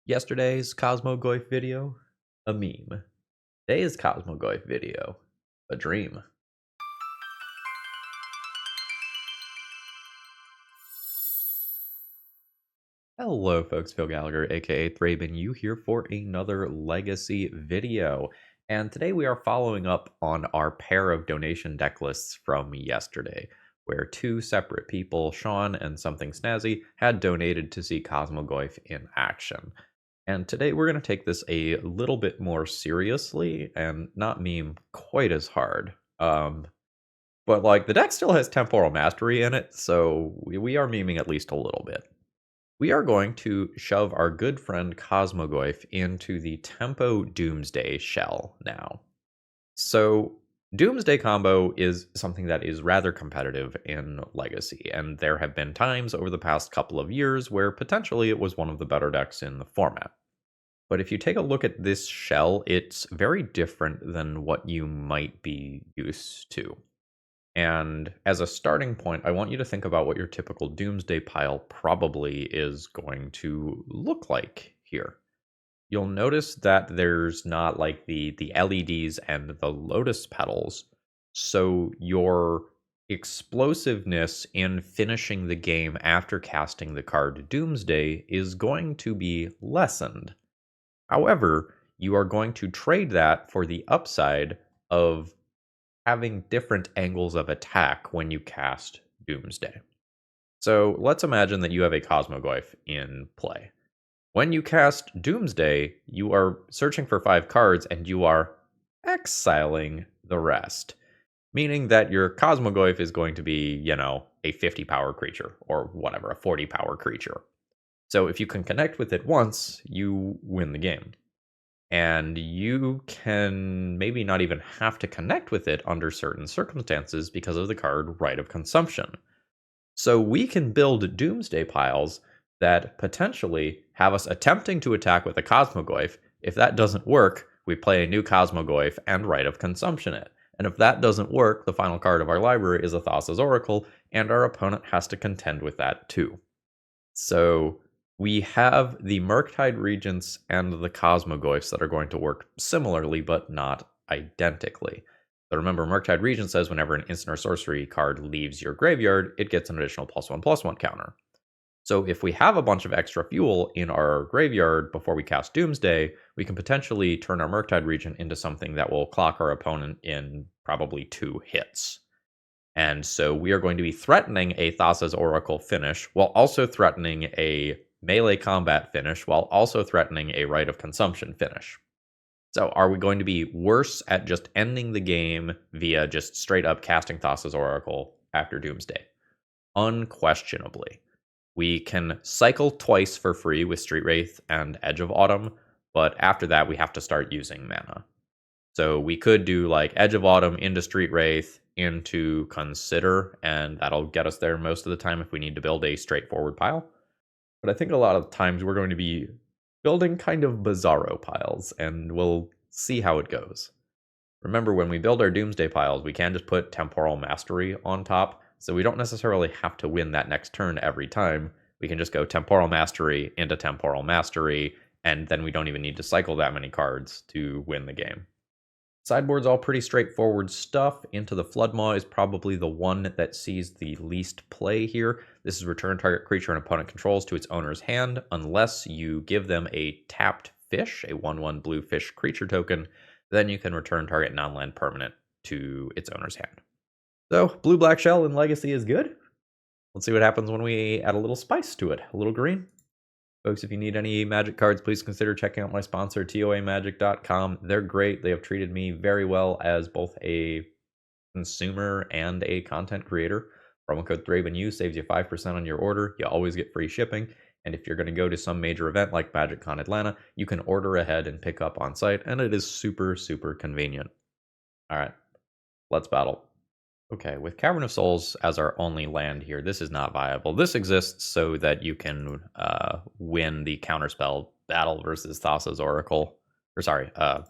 Yesterday's Cosmogoyf video, a meme. Today's Cosmogoyf video, a dream. Hello folks, Phil Gallagher, aka ThrabenU, here for another Legacy video. And today we are following up on our pair of donation deck lists from yesterday, where two separate people, Sean and Something Snazzy, had donated to see Cosmogoyf in action. And today we're going to take this a little bit more seriously and not meme quite as hard. But like the deck still has Temporal Mastery in it, so we are memeing at least a little bit. We are going to shove our good friend Cosmogoyf into the Tempo Doomsday shell now. So Doomsday combo is something that is rather competitive in Legacy, and there have been times over the past couple of years where potentially it was one of the better decks in the format. But if you take a look at this shell, it's very different than what you might be used to. And as a starting point, I want you to think about what your typical Doomsday pile probably is going to look like here. You'll notice that there's not like the LEDs and the lotus petals. So your explosiveness in finishing the game after casting the card Doomsday is going to be lessened. However, you are going to trade that for the upside of having different angles of attack when you cast Doomsday. So let's imagine that you have a Cosmogoyf in play. When you cast Doomsday, you are searching for 5 cards and you are exiling the rest, meaning that your Cosmogoyf is going to be, a 50 power creature or whatever, a 40 power creature. So if you can connect with it once, you win the game. And you can maybe not even have to connect with it under certain circumstances because of the card Right of Consumption. So we can build Doomsday piles that potentially have us attempting to attack with a Cosmogoyf. If that doesn't work, we play a new Cosmogoyf and Right of Consumption it. And if that doesn't work, the final card of our library is a Thassa's Oracle, and our opponent has to contend with that too. So we have the Murktide Regents and the Cosmogoyfs that are going to work similarly, but not identically. But remember, Murktide Regent says whenever an instant or sorcery card leaves your graveyard, it gets an additional +1/+1 counter. So if we have a bunch of extra fuel in our graveyard before we cast Doomsday, we can potentially turn our Murktide Regent into something that will clock our opponent in probably 2 hits. And so we are going to be threatening a Thassa's Oracle finish while also threatening a melee combat finish while also threatening a Right of Consumption finish. So are we going to be worse at just ending the game via just straight up casting Thassa's Oracle after Doomsday? Unquestionably. We can cycle twice for free with Street Wraith and Edge of Autumn, but after that we have to start using mana. So we could do like Edge of Autumn into Street Wraith into Consider, and that'll get us there most of the time if we need to build a straightforward pile. But I think a lot of times we're going to be building kind of bizarro piles, and we'll see how it goes. Remember, when we build our Doomsday piles, we can just put Temporal Mastery on top, so we don't necessarily have to win that next turn every time. We can just go Temporal Mastery into Temporal Mastery, and then we don't even need to cycle that many cards to win the game. Sideboard's all pretty straightforward stuff. Into the Floodmaw is probably the one that sees the least play here. This is return target creature an opponent controls to its owner's hand, unless you give them a tapped fish, a 1/1 blue fish creature token. Then you can return target non-land permanent to its owner's hand. So, blue-black shell in Legacy is good. Let's see what happens when we add a little spice to it, a little green. Folks, if you need any Magic cards, please consider checking out my sponsor, TOAMagic.com. They're great. They have treated me very well as both a consumer and a content creator. Promo code ThrabenU saves you 5% on your order. You always get free shipping. And if you're going to go to some major event like MagicCon Atlanta, you can order ahead and pick up on site, and it is super, super convenient. All right, let's battle. Okay, with Cavern of Souls as our only land here, this is not viable. This exists so that you can win the counterspell battle versus Thassa's Oracle. So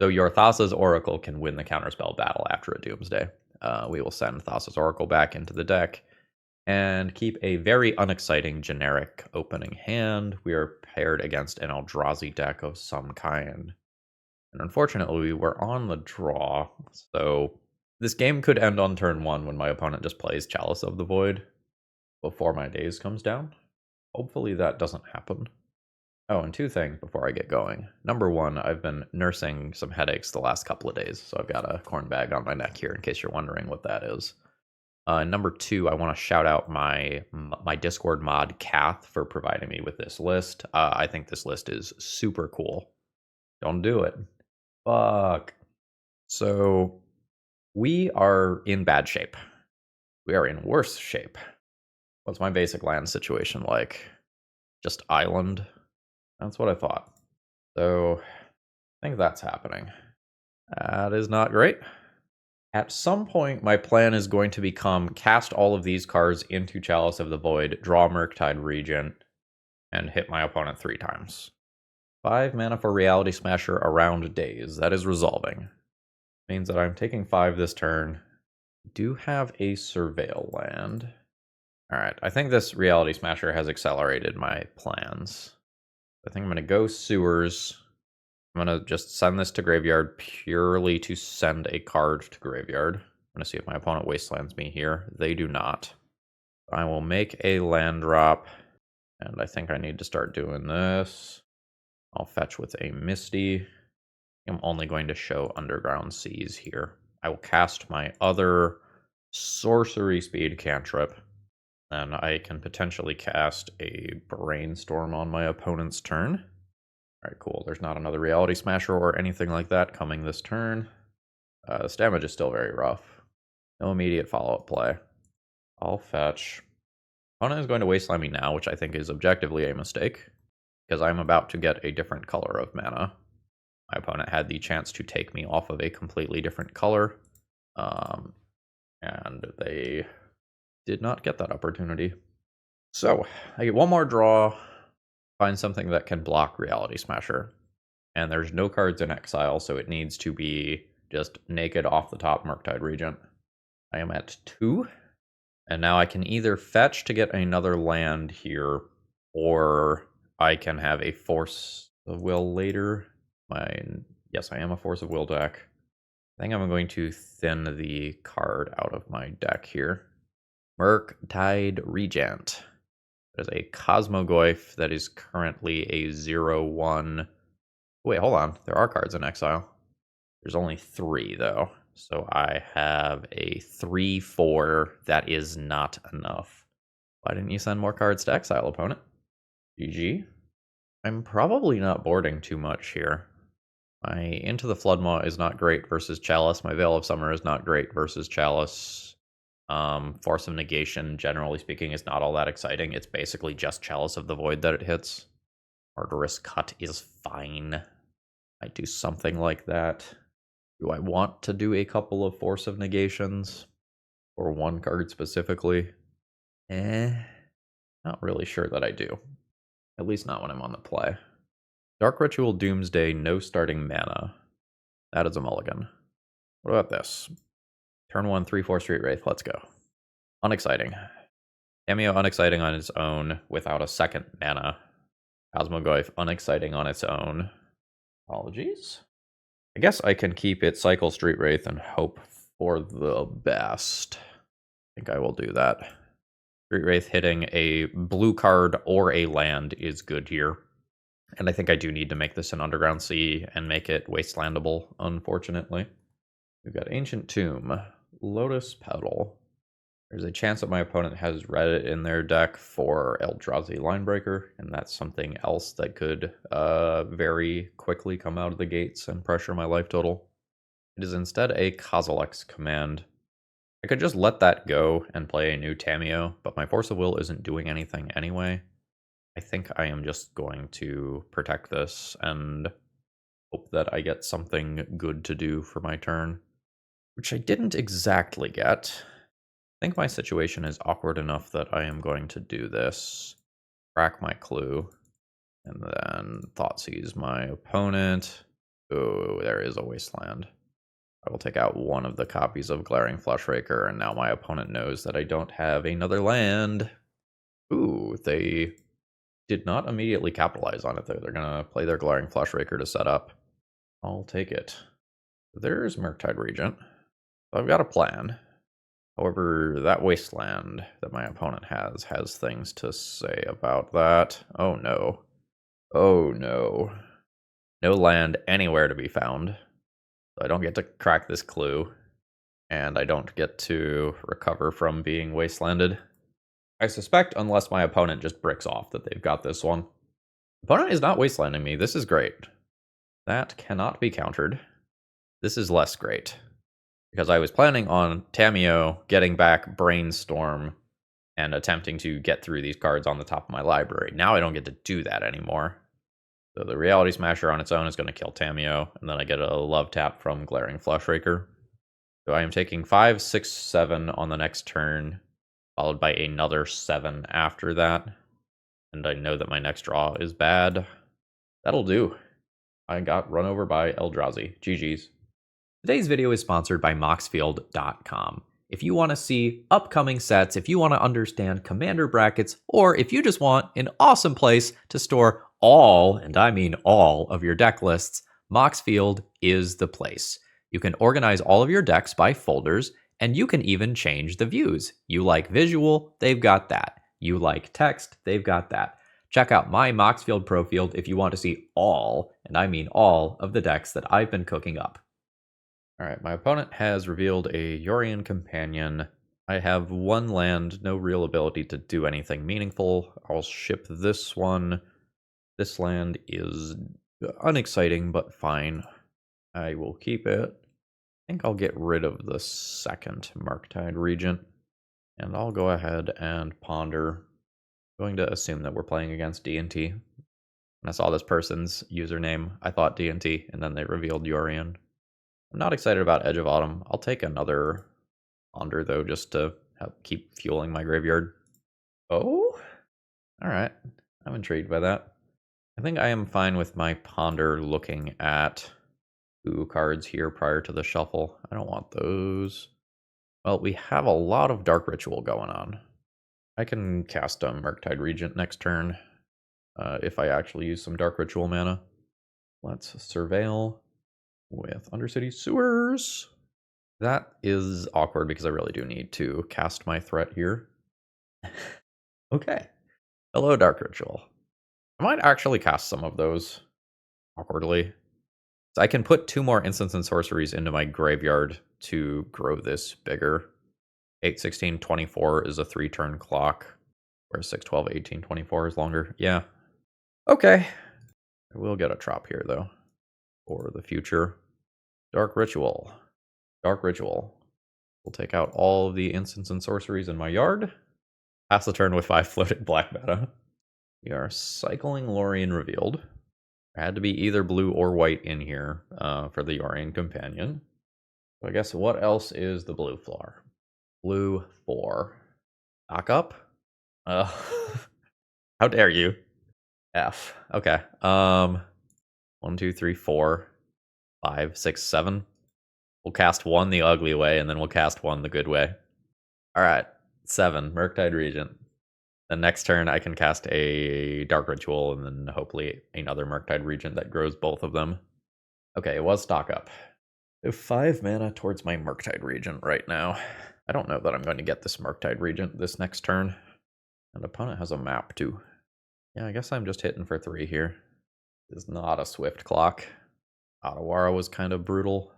your Thassa's Oracle can win the counterspell battle after a Doomsday. We will send Thassa's Oracle back into the deck. and keep a very unexciting generic opening hand. We are paired against an Eldrazi deck of some kind. And unfortunately, we were on the draw, so this game could end on turn 1 when my opponent just plays Chalice of the Void before my days comes down. Hopefully that doesn't happen. Oh, and two things before I get going. Number one, I've been nursing some headaches the last couple of days, so I've got a corn bag on my neck here in case you're wondering what that is. Number two, I want to shout out my Discord mod, Kath, for providing me with this list. I think this list is super cool. Don't do it. Fuck. So, we are in bad shape. We are in worse shape. What's my basic land situation like? Just island? That's what I thought. So, I think that's happening. That is not great. At some point, my plan is going to become cast all of these cards into Chalice of the Void, draw Murktide Regent, and hit my opponent 3 times. 5 mana for Reality Smasher around days. That is resolving. Means that I'm taking 5 this turn. Do have a Surveil land. Alright, I think this Reality Smasher has accelerated my plans. I think I'm going to go Sewers. I'm going to just send this to Graveyard purely to send a card to Graveyard. I'm going to see if my opponent wastelands me here. They do not. I will make a land drop, and I think I need to start doing this. I'll fetch with a Misty. I'm only going to show Underground Seas here. I will cast my other sorcery speed cantrip. Then I can potentially cast a Brainstorm on my opponent's turn. Alright, cool. There's not another Reality Smasher or anything like that coming this turn. This damage is still very rough. No immediate follow-up play. I'll fetch. Opponent is going to wasteland me now, which I think is objectively a mistake, because I'm about to get a different color of mana. My opponent had the chance to take me off of a completely different color, and they did not get that opportunity. So, I get one more draw, find something that can block Reality Smasher. And there's no cards in exile, so it needs to be just naked off the top Murktide Regent. I am at 2. And now I can either fetch to get another land here, or I can have a Force of Will later. Yes, I am a Force of Will deck. I think I'm going to thin the card out of my deck here. Murktide Regent. There's a Cosmogoyf that is currently a 0/1. Wait, hold on. There are cards in exile. There's only 3, though. So I have a 3/4. That is not enough. Why didn't you send more cards to exile, opponent? GG. I'm probably not boarding too much here. My Into the Floodmaw is not great versus Chalice. My Veil of Summer is not great versus Chalice. Force of Negation, generally speaking, is not all that exciting. It's basically just Chalice of the Void that it hits. Murderous Cut is fine. I do something like that. Do I want to do a couple of Force of Negations? Or one card specifically? Not really sure that I do. At least not when I'm on the play. Dark Ritual Doomsday, no starting mana. That is a mulligan. What about this? Turn 1, 3/4 Street Wraith, let's go. Unexciting. Cameo unexciting on its own without a second mana. Cosmogoyf unexciting on its own. Apologies. I guess I can keep it Cycle Street Wraith and hope for the best. I think I will do that. Street Wraith hitting a blue card or a land is good here. And I think I do need to make this an Underground Sea and make it wastelandable, unfortunately. We've got Ancient Tomb, Lotus Petal. There's a chance that my opponent has read it in their deck for Eldrazi Linebreaker, and that's something else that could very quickly come out of the gates and pressure my life total. It is instead a Kozilek's Command. I could just let that go and play a new Tamiyo, but my Force of Will isn't doing anything anyway. I think I am just going to protect this and hope that I get something good to do for my turn, which I didn't exactly get. I think my situation is awkward enough that I am going to do this. Crack my clue. And then Thoughtseize my opponent. Oh, there is a wasteland. I will take out one of the copies of Glaring Flushraker, and now my opponent knows that I don't have another land. Ooh, they did not immediately capitalize on it, though. They're going to play their Glaring Flushraker to set up. I'll take it. There's Murktide Regent. I've got a plan. However, that wasteland that my opponent has things to say about that. Oh no. Oh no. No land anywhere to be found. So I don't get to crack this clue. And I don't get to recover from being wastelanded. I suspect, unless my opponent just bricks off, that they've got this one. Opponent is not wastelanding me. This is great. That cannot be countered. This is less great. Because I was planning on Tamiyo getting back Brainstorm and attempting to get through these cards on the top of my library. Now I don't get to do that anymore. So the Reality Smasher on its own is going to kill Tamiyo, and then I get a love tap from Glaring Flushraker. So I am taking 5, 6, 7 on the next turn, followed by another 7 after that. And I know that my next draw is bad. That'll do. I got run over by Eldrazi. GG's. Today's video is sponsored by Moxfield.com. If you want to see upcoming sets, if you want to understand commander brackets, or if you just want an awesome place to store all, and I mean all, of your deck lists, Moxfield is the place. You can organize all of your decks by folders, and you can even change the views. You like visual, they've got that. You like text, they've got that. Check out my Moxfield Pro Field if you want to see all, and I mean all, of the decks that I've been cooking up. Alright, my opponent has revealed a Yorion Companion. I have one land, no real ability to do anything meaningful. I'll ship this one. This land is unexciting, but fine. I will keep it. I think I'll get rid of the second Murktide Regent. And I'll go ahead and ponder. I'm going to assume that we're playing against D&T. When I saw this person's username, I thought D&T, and then they revealed Yorion. I'm not excited about Edge of Autumn. I'll take another Ponder, though, just to help keep fueling my graveyard. Oh? Alright. I'm intrigued by that. I think I am fine with my Ponder looking at 2 cards here prior to the shuffle. I don't want those. Well, we have a lot of Dark Ritual going on. I can cast a Murktide Regent next turn if I actually use some Dark Ritual mana. Let's Surveil with Undercity Sewers. That is awkward because I really do need to cast my threat here. Okay. Hello, Dark Ritual. I might actually cast some of those awkwardly. So I can put 2 more instants and sorceries into my graveyard to grow this bigger. 8, 16, 24 is a 3-turn clock, whereas 6, 12, 18, 24 is longer. Yeah. Okay. I will get a Trop here, though, for the future. Dark Ritual. Dark Ritual. We'll take out all of the instants and sorceries in my yard. Pass the turn with 5 floating black mana. We are cycling Lorien Revealed. There had to be either blue or white in here for the Yorion Companion. So I guess what else is the blue floor? Blue 4. Knock up? How dare you? F. Okay. 1, 2, 3, 4, 5, 6, 7. We'll cast 1 the ugly way, and then we'll cast 1 the good way. Alright. 7. Murktide Regent. The next turn, I can cast a Dark Ritual, and then hopefully another Murktide Regent that grows both of them. Okay, it was stock up. So 5 mana towards my Murktide Regent right now. I don't know that I'm going to get this Murktide Regent this next turn. And opponent has a map, too. Yeah, I guess I'm just hitting for 3 here. This is not a swift clock. Otawara was kind of brutal.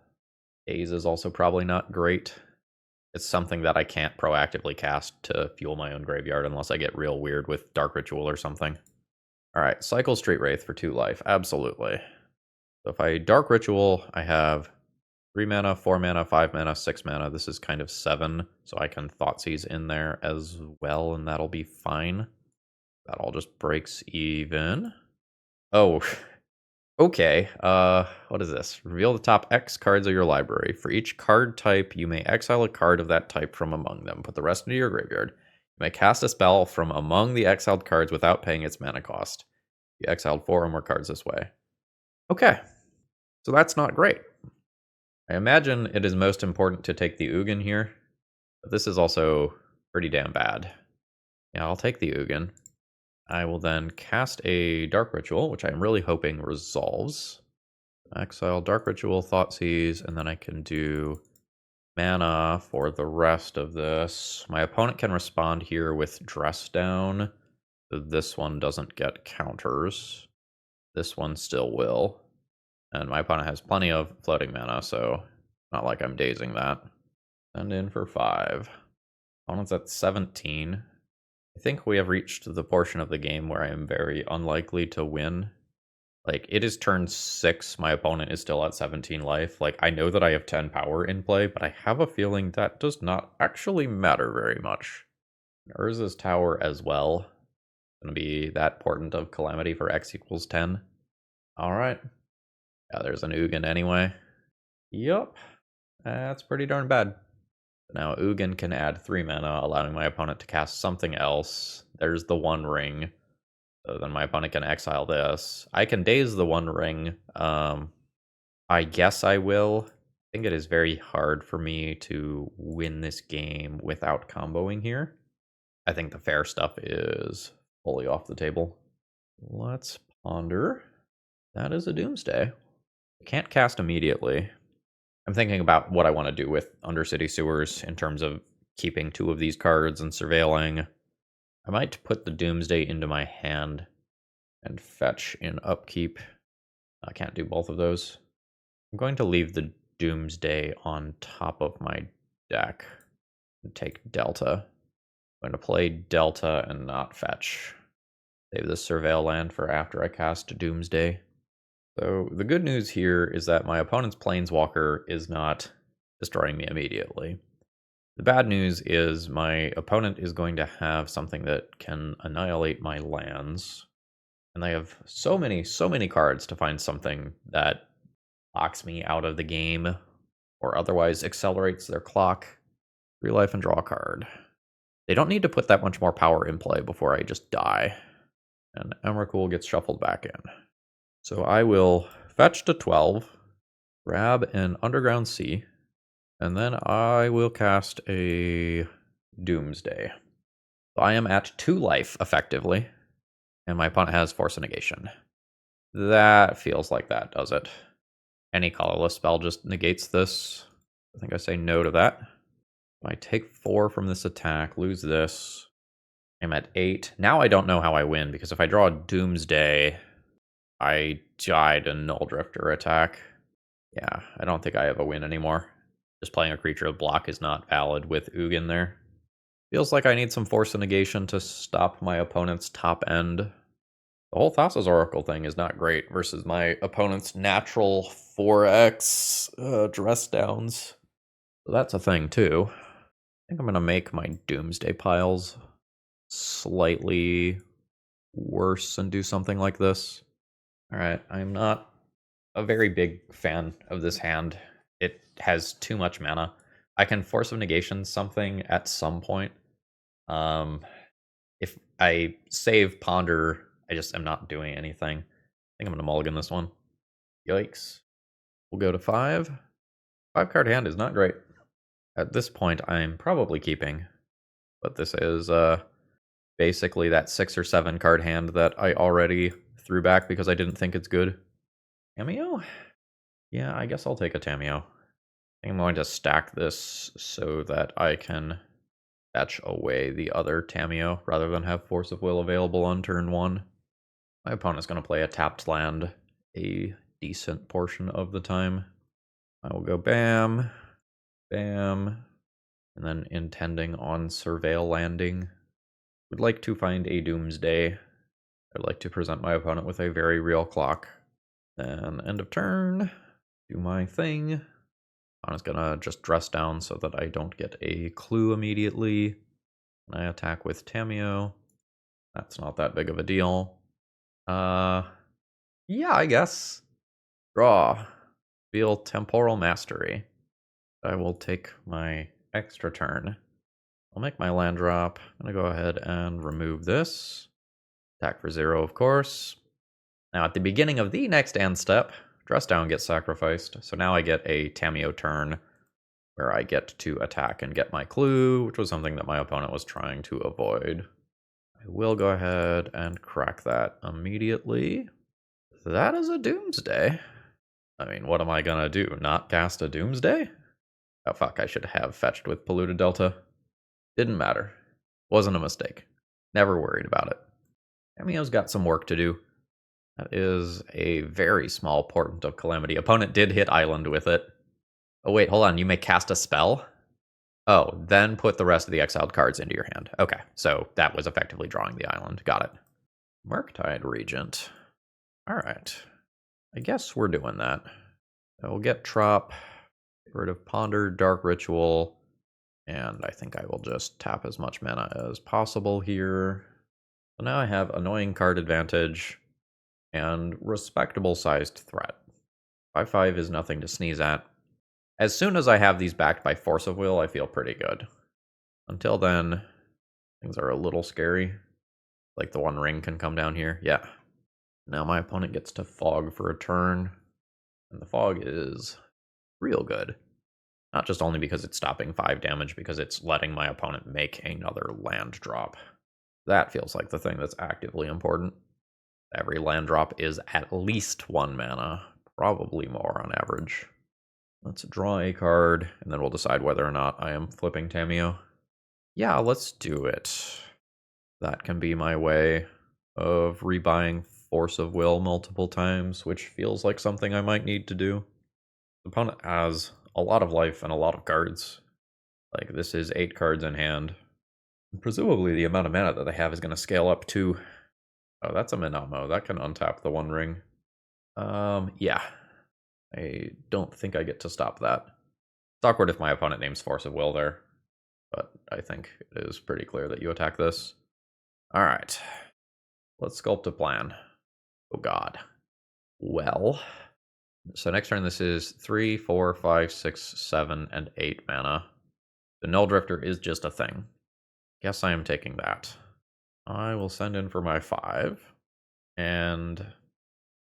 Haze is also probably not great. It's something that I can't proactively cast to fuel my own graveyard unless I get real weird with Dark Ritual or something. Alright, cycle Street Wraith for 2 life. Absolutely. So if I Dark Ritual, I have 3 mana, 4 mana, 5 mana, 6 mana. This is kind of 7, so I can Thoughtseize in there as well, and that'll be fine. That all just breaks even. Oh, okay. What is this? Reveal the top X cards of your library. For each card type, you may exile a card of that type from among them. Put the rest into your graveyard. You may cast a spell from among the exiled cards without paying its mana cost. You exiled 4 or more cards this way. Okay. So that's not great. I imagine it is most important to take the Ugin here, but this is also pretty damn bad. Yeah, I'll take the Ugin. I will then cast a Dark Ritual, which I'm really hoping resolves. Exile Dark Ritual, Thoughtseize, and then I can do mana for the rest of this. My opponent can respond here with Dress Down. So this one doesn't get counters. This one still will. And my opponent has plenty of floating mana, so not like I'm dazing that. Send in for 5. Opponent's at 17. I think we have reached the portion of the game where I am very unlikely to win. Like, it is turn 6, my opponent is still at 17 life. Like, I know that I have 10 power in play, but I have a feeling that does not actually matter very much. Urza's tower as well. Gonna be that portent of Calamity for X equals 10. Alright. Yeah, there's an Ugin anyway. Yup. That's pretty darn bad. Now Ugin can add 3 mana, allowing my opponent to cast something else. There's the One Ring. So then my opponent can exile this. I can daze the One Ring. I guess I will. I think it is very hard for me to win this game without comboing here. I think the fair stuff is fully off the table. Let's ponder. That is a Doomsday. I can't cast immediately. I'm thinking about what I want to do with Undercity Sewers in terms of keeping 2 of these cards and surveilling. I might put the Doomsday into my hand and fetch in upkeep. I can't do both of those. I'm going to leave the Doomsday on top of my deck and take Delta. I'm going to play Delta and not fetch. Save the Surveil land for after I cast Doomsday. So the good news here is that my opponent's Planeswalker is not destroying me immediately. The bad news is my opponent is going to have something that can annihilate my lands. And they have so many cards to find something that locks me out of the game or otherwise accelerates their clock. 3 life and draw a card. They don't need to put that much more power in play before I just die. And Emrakul gets shuffled back in. So I will fetch to 12, grab an Underground Sea, and then I will cast a Doomsday. So I am at 2 life, effectively, and my opponent has Force of Negation. That feels like that, does it? Any colorless spell just negates this. I think I say no to that. I take 4 from this attack, lose this. I'm at 8. Now I don't know how I win, because if I draw a Doomsday, I died a Null Drifter attack. Yeah, I don't think I have a win anymore. Just playing a creature of block is not valid with Ugin there. Feels like I need some Force of Negation to stop my opponent's top end. The whole Thassa's Oracle thing is not great versus my opponent's natural 4x dress downs. So that's a thing too. I think I'm going to make my Doomsday piles slightly worse and do something like this. Alright, I'm not a very big fan of this hand. It has too much mana. I can Force of Negation something at some point. If I save Ponder, I just am not doing anything. I think I'm going to mulligan this one. Yikes. We'll go to 5. 5-card hand is not great. At this point, I'm probably keeping. But this is basically that 6 or 7-card hand that I already threw back because I didn't think it's good. Tameo? Yeah, I guess I'll take a Tameo. I think I'm going to stack this so that I can fetch away the other Tameo rather than have Force of Will available on turn 1. My opponent's going to play a tapped land a decent portion of the time. I will go bam, bam, and then intending on Surveil landing. Would like to find a Doomsday. I'd like to present my opponent with a very real clock. Then end of turn, do my thing. I'm just gonna just dress down so that I don't get a clue immediately. I attack with Tameo. That's not that big of a deal. Yeah, I guess. Draw. Feel Temporal Mastery. I will take my extra turn. I'll make my land drop. I'm gonna go ahead and remove this. Attack for 0, of course. Now, at the beginning of the next end step, Dress Down gets sacrificed, so now I get a Tamiyo turn where I get to attack and get my clue, which was something that my opponent was trying to avoid. I will go ahead and crack that immediately. That is a Doomsday. I mean, what am I gonna do? Not cast a Doomsday? Oh fuck, I should have fetched with Polluted Delta. Didn't matter. Wasn't a mistake. Never worried about it. Tamiyo's got some work to do. That is a very small Portent of Calamity. Opponent did hit Island with it. Oh wait, hold on, you may cast a spell? Oh, then put the rest of the exiled cards into your hand. Okay, so that was effectively drawing the island. Got it. Murktide Regent. Alright. I guess we're doing that. We'll get Trop, get rid of Ponder, Dark Ritual, and I think I will just tap as much mana as possible here. So now I have annoying card advantage and respectable sized threat. 5/5 is nothing to sneeze at. As soon as I have these backed by Force of Will, I feel pretty good. Until then, things are a little scary. Like the One Ring can come down here. Yeah. Now my opponent gets to Fog for a turn. And the Fog is real good. Not just only because it's stopping 5 damage, because it's letting my opponent make another land drop. That feels like the thing that's actively important. Every land drop is at least 1 mana. Probably more on average. Let's draw a card, and then we'll decide whether or not I am flipping Tamiyo. Yeah, let's do it. That can be my way of rebuying Force of Will multiple times, which feels like something I might need to do. The opponent has a lot of life and a lot of cards. Like, this is 8 cards in hand. Presumably the amount of mana that they have is going to scale up to... Oh, that's a Minamo. That can untap the One Ring. Yeah. I don't think I get to stop that. It's awkward if my opponent names Force of Will there, but I think it is pretty clear that you attack this. Alright. Let's sculpt a plan. Oh god. Well. So next turn this is 3, 4, 5, 6, 7, and 8 mana. The Null Drifter is just a thing. Guess I am taking that. I will send in for my 5. And...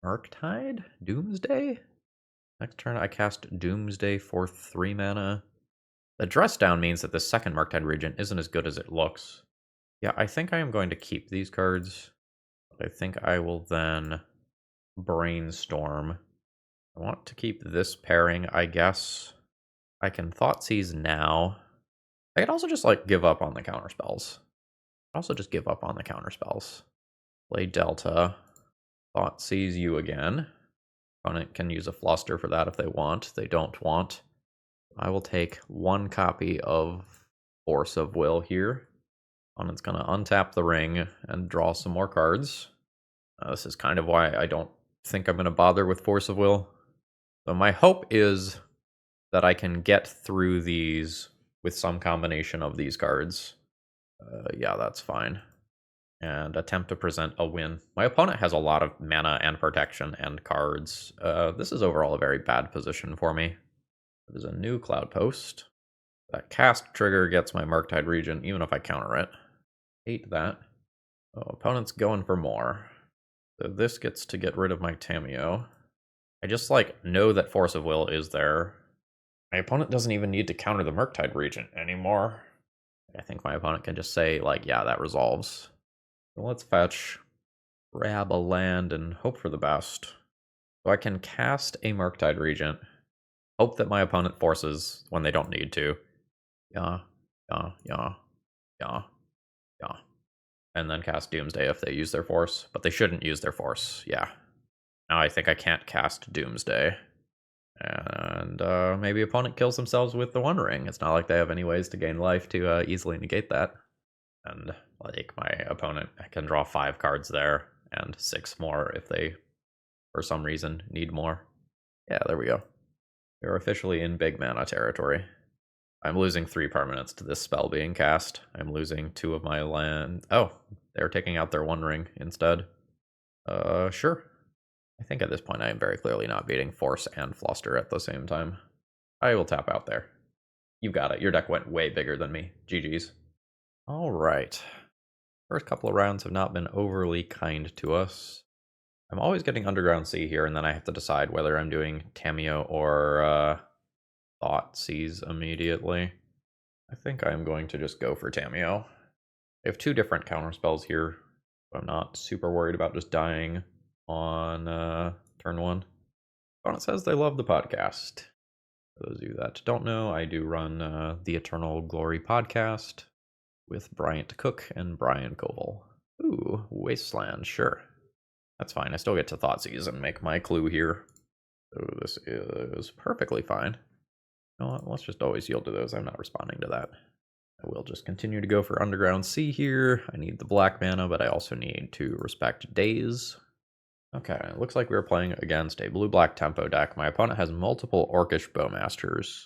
Murktide? Doomsday? Next turn I cast Doomsday for 3 mana. The Dress Down means that the second Murktide Regent isn't as good as it looks. Yeah, I think I am going to keep these cards. I think I will then Brainstorm. I want to keep this pairing, I guess. I can Thoughtseize now. I could also just, like, give up on the counterspells. Also just give up on the counterspells. Play Delta. Thoughtseize you again. Opponent can use a Fluster for that if they want. They don't want. I will take 1 copy of Force of Will here. Opponent's going to untap the ring and draw some more cards. This is kind of why I don't think I'm going to bother with Force of Will. So my hope is that I can get through these with some combination of these cards. Yeah, that's fine. And attempt to present a win. My opponent has a lot of mana and protection and cards. This is overall a very bad position for me. There's a new Cloud Post. That cast trigger gets my Murktide Regent, even if I counter it. Hate that. Oh, opponent's going for more. So this gets to get rid of my Tamiyo. I just, like, know that Force of Will is there. My opponent doesn't even need to counter the Murktide Regent anymore. I think my opponent can just say, like, yeah, that resolves. So let's fetch, grab a land, and hope for the best. So I can cast a Murktide Regent, hope that my opponent forces when they don't need to. Yeah, yeah, yeah, yeah, yeah. And then cast Doomsday if they use their force, but they shouldn't use their force, yeah. Now I think I can't cast Doomsday. And maybe opponent kills themselves with the One Ring. It's not like they have any ways to gain life to easily negate that. And like my opponent can draw 5 cards there and 6 more if they, for some reason, need more. Yeah, there we go. We're officially in big mana territory. I'm losing 3 permanents to this spell being cast. I'm losing 2 of my land. Oh, they're taking out their One Ring instead. Sure. I think at this point I am very clearly not beating Force and Fluster at the same time. I will tap out there. You got it. Your deck went way bigger than me. GG's. All right. First couple of rounds have not been overly kind to us. I'm always getting Underground Sea here, and then I have to decide whether I'm doing Tamiyo or Thought Seas immediately. I think I'm going to just go for Tamiyo. I have two different counterspells here, so I'm not super worried about just dying on turn 1. Opponent says they love the podcast. For those of you that don't know, I do run the Eternal Glory podcast with Bryant Cook and Brian Koval. Ooh, Wasteland, sure. That's fine. I still get to Thoughtseize and make my clue here. So this is perfectly fine. You know what? Let's just always yield to those. I'm not responding to that. I will just continue to go for Underground Sea here. I need the black mana, but I also need to respect Daze. Okay, it looks like we're playing against a blue-black tempo deck. My opponent has multiple Orcish Bowmasters.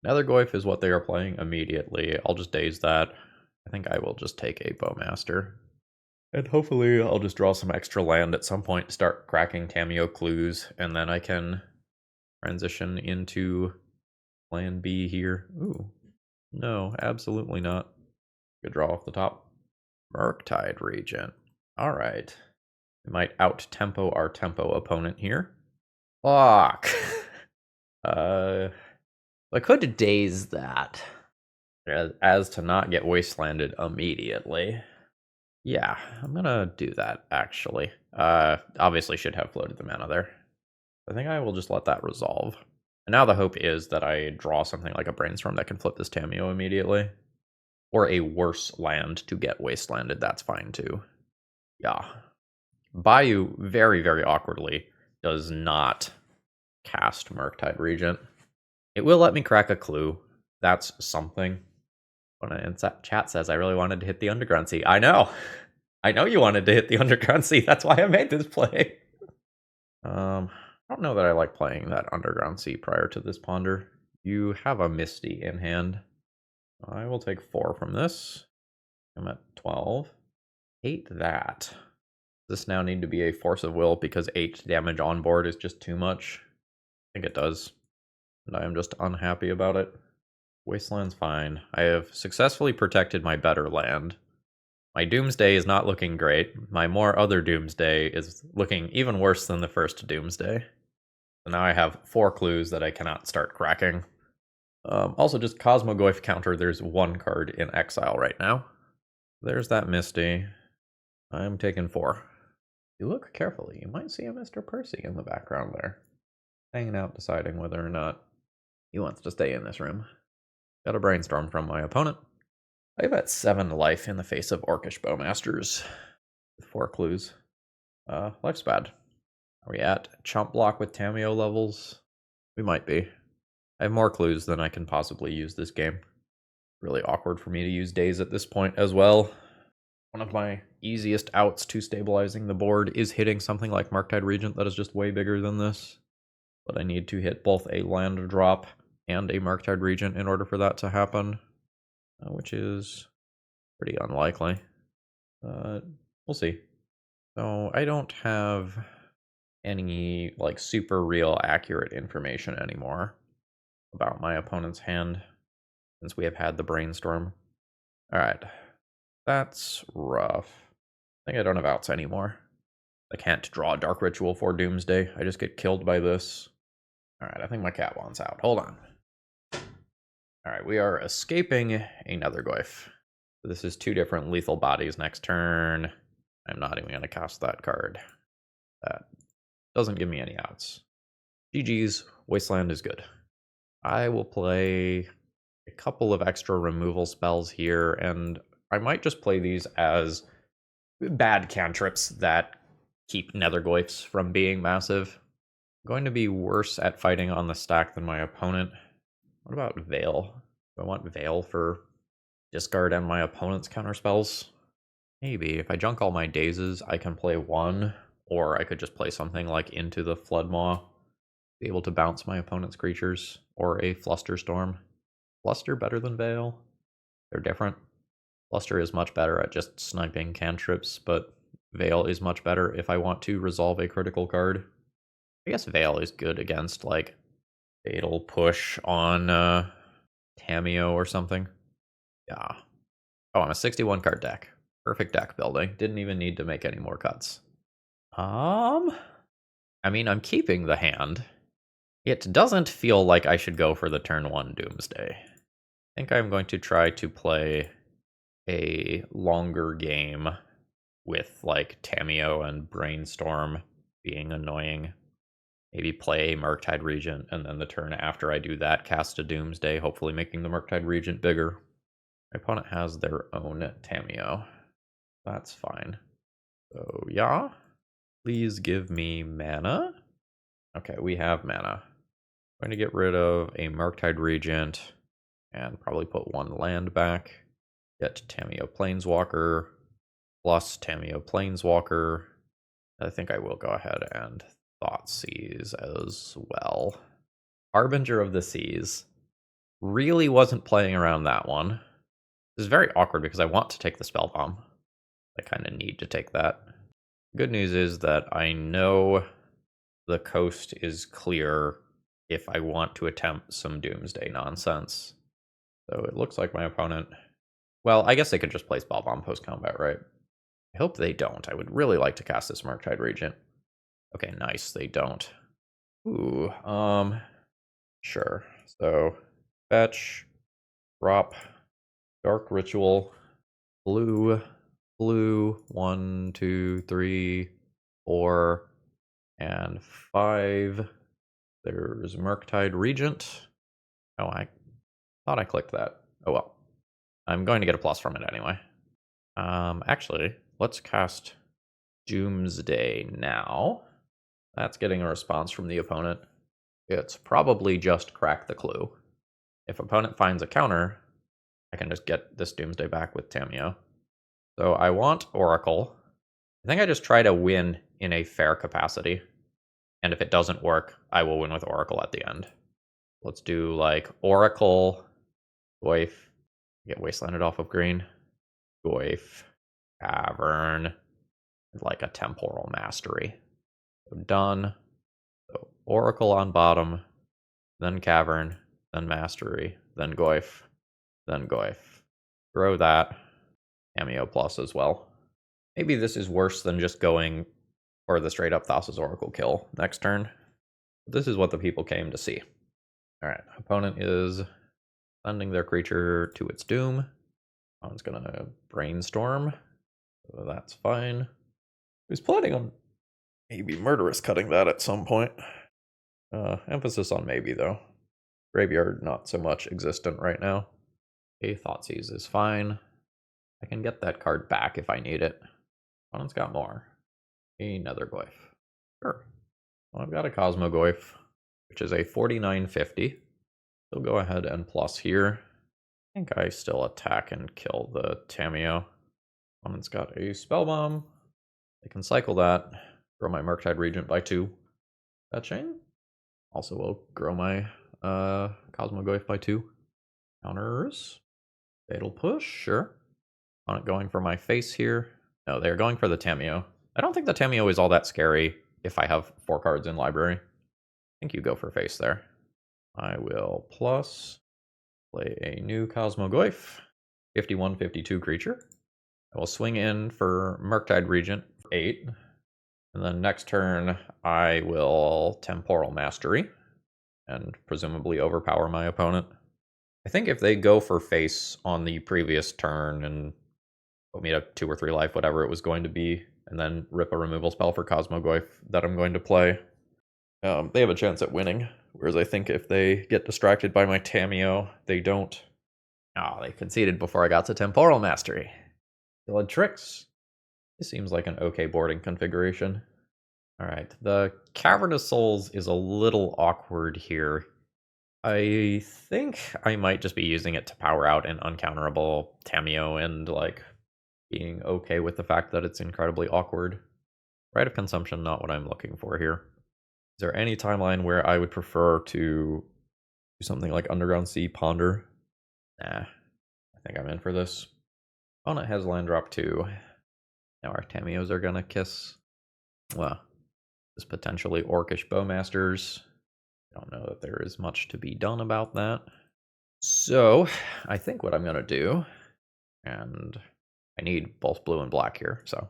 Nethergoyf is what they are playing immediately. I'll just Daze that. I think I will just take a Bowmaster. And hopefully I'll just draw some extra land at some point, start cracking Tamiyo clues, and then I can transition into plan B here. Ooh, no, absolutely not. Good draw off the top. Murktide Regent. All right. We might out-tempo our tempo opponent here. Fuck. I could daze that as to not get wastelanded immediately. Yeah, I'm gonna do that, actually. Obviously should have floated the mana there. I think I will just let that resolve. And now the hope is that I draw something like a Brainstorm that can flip this Tamiyo immediately. Or a worse land to get wastelanded, that's fine too. Yeah. Bayou, very, very awkwardly, does not cast Murktide Regent. It will let me crack a clue. That's something. When in chat says I really wanted to hit the Underground Sea. I know. I know you wanted to hit the Underground Sea. That's why I made this play. I don't know that I like playing that Underground Sea prior to this Ponder. You have a Misty in hand. I will take 4 from this. I'm at 12. Hate that. Does this now need to be a Force of Will because 8 damage on board is just too much? I think it does. And I am just unhappy about it. Wasteland's fine. I have successfully protected my better land. My Doomsday is not looking great. My more other Doomsday is looking even worse than the first Doomsday. So now I have 4 clues that I cannot start cracking. Also, just Cosmogoyf counter, there's 1 card in exile right now. There's that Misty. I'm taking 4. If you look carefully, you might see a Mr. Percy in the background there. Hanging out, deciding whether or not he wants to stay in this room. Got a Brainstorm from my opponent. I have at 7 life in the face of Orcish Bowmasters. With 4 clues. Life's bad. Are we at chump block with Tamiyo levels? We might be. I have more clues than I can possibly use this game. Really awkward for me to use Daze at this point as well. One of my easiest outs to stabilizing the board is hitting something like Murktide Regent that is just way bigger than this. But I need to hit both a land drop and a Murktide Regent in order for that to happen. Which is pretty unlikely. But we'll see. So I don't have any like super real accurate information anymore about my opponent's hand since we have had the Brainstorm. Alright. That's rough. I think I don't have outs anymore. I can't draw a Dark Ritual for Doomsday. I just get killed by this. Alright, I think my cat wants out. Hold on. Alright, we are escaping a Nethergoyf. This is 2 different lethal bodies next turn. I'm not even going to cast that card. That doesn't give me any outs. GG's, Wasteland is good. I will play a couple of extra removal spells here, and I might just play these as bad cantrips that keep Nethergoyfs from being massive. I'm going to be worse at fighting on the stack than my opponent. What about Veil? Do I want Veil for discard and my opponent's counterspells? Maybe. If I junk all my Dazes, I can play 1, or I could just play something like Into the Floodmaw. Be able to bounce my opponent's creatures, or a Flusterstorm. Fluster better than Veil? They're different. Fluster is much better at just sniping cantrips, but Veil is much better if I want to resolve a critical card. I guess Veil is good against, like, Fatal Push on Tamiyo or something. Yeah. Oh, I'm a 61 card deck. Perfect deck building. Didn't even need to make any more cuts. I mean, I'm keeping the hand. It doesn't feel like I should go for the turn 1 Doomsday. I think I'm going to try to play a longer game with, like, Tamiyo and Brainstorm being annoying. Maybe play Murktide Regent, and then the turn after I do that, cast a Doomsday, hopefully making the Murktide Regent bigger. My opponent has their own Tamiyo. That's fine. So, yeah. Please give me mana. Okay, we have mana. I'm going to get rid of a Murktide Regent and probably put one land back. Get Tamiyo Planeswalker plus Tamiyo Planeswalker. I think I will go ahead and Thoughtseize as well. Harbinger of the Seas. Really wasn't playing around that one. This is very awkward because I want to take the Spell Bomb. I kind of need to take that. Good news is that I know the coast is clear if I want to attempt some Doomsday nonsense. So it looks like my opponent... Well, I guess they could just play Spell Bomb post-combat, right? I hope they don't. I would really like to cast this Murktide Regent. Okay, nice. They don't. Ooh, sure. So, fetch, drop, Dark Ritual, blue, 1, 2, 3, 4, and 5. There's Murktide Regent. Oh, I thought I clicked that. Oh well. I'm going to get a plus from it anyway. Actually, let's cast Doomsday now. That's getting a response from the opponent. It's probably just Crack the Clue. If opponent finds a counter, I can just get this Doomsday back with Tamiyo. So I want Oracle. I think I just try to win in a fair capacity. And if it doesn't work, I will win with Oracle at the end. Let's do like Oracle, Goyf, get Wastelanded off of green, Goyf, Cavern, like a Temporal Mastery. So done. So Oracle on bottom, then Cavern, then Mastery, then Goyf, then Goyf. Throw that. Tamiyo plus as well. Maybe this is worse than just going for the straight up Thassa's Oracle kill next turn. This is what the people came to see. Alright, opponent is sending their creature to its doom. Opponent's gonna Brainstorm. So that's fine. Who's planning on maybe Murderous cutting that at some point? Emphasis on maybe, though. Graveyard, not so much existent right now. Okay, Thoughtseize is fine. I can get that card back if I need it. Opponent's got more. Another Goyf. Sure. Well, I've got a Cosmogoyf, which is a 4950. So go ahead and plus here. I think I still attack and kill the Tamiyo. Opponent's got a Spell Bomb. I can cycle that, grow my Murktide Regent by 2. Fetching. Also will grow my Cosmogoyf by 2. Counters. Fatal Push, sure. Opponent going for my face here. No, they're going for the Tamiyo. I don't think the Tamiyo is all that scary if I have 4 cards in library. I think you go for face there. I will plus play a new Cosmogoyf. 51-52 creature. I will swing in for Murktide Regent for 8. And then next turn, I will Temporal Mastery and presumably overpower my opponent. I think if they go for face on the previous turn and put me to 2 or 3 life, whatever it was going to be, and then rip a removal spell for Cosmogoyf that I'm going to play, they have a chance at winning. Whereas I think if they get distracted by my Tamiyo, they don't. Oh, they conceded before I got to Temporal Mastery. Blood Tricks. This seems like an okay boarding configuration. Alright, the Cavern of Souls is a little awkward here. I think I might just be using it to power out an uncounterable Tamiyo and, like, being okay with the fact that it's incredibly awkward. Rite of Consumption, not what I'm looking for here. Is there any timeline where I would prefer to do something like Underground Sea, Ponder? Nah, I think I'm in for this. Opponent has land drop 2. Now our Tamiyos are gonna kiss. Well, this potentially Orcish Bowmasters. Don't know that there is much to be done about that. So, I think what I'm gonna do, and I need both blue and black here, so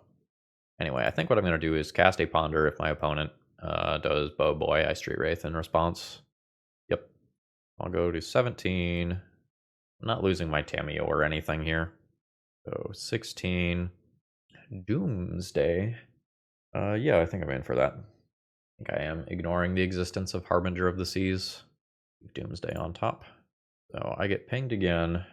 Anyway, I think what I'm going to do is cast a Ponder if my opponent does Bow Boy. I Street Wraith in response. Yep. I'll go to 17. I'm not losing my Tamiyo or anything here. So 16. Doomsday. Yeah, I think I'm in for that. I think I am ignoring the existence of Harbinger of the Seas. Doomsday on top. So I get pinged again.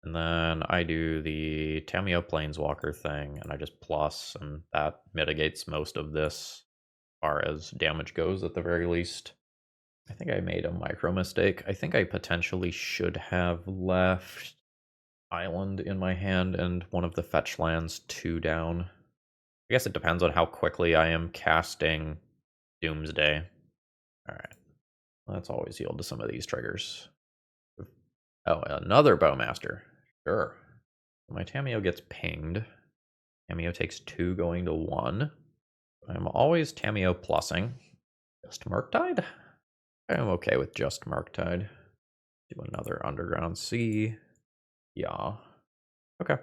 And then I do the Tamiyo Planeswalker thing, and I just plus, and that mitigates most of this as far as damage goes at the very least. I think I made a micro mistake. I think I potentially should have left Island in my hand and one of the fetch lands 2 down. I guess it depends on how quickly I am casting Doomsday. Alright. Let's always yield to some of these triggers. Oh, another Bowmaster. Sure. My Tamiyo gets pinged. Tamiyo takes 2 going to 1. I'm always Tamiyo plussing. Just Murktide? I'm okay with just Murktide. Do another Underground Sea. Yeah. Okay.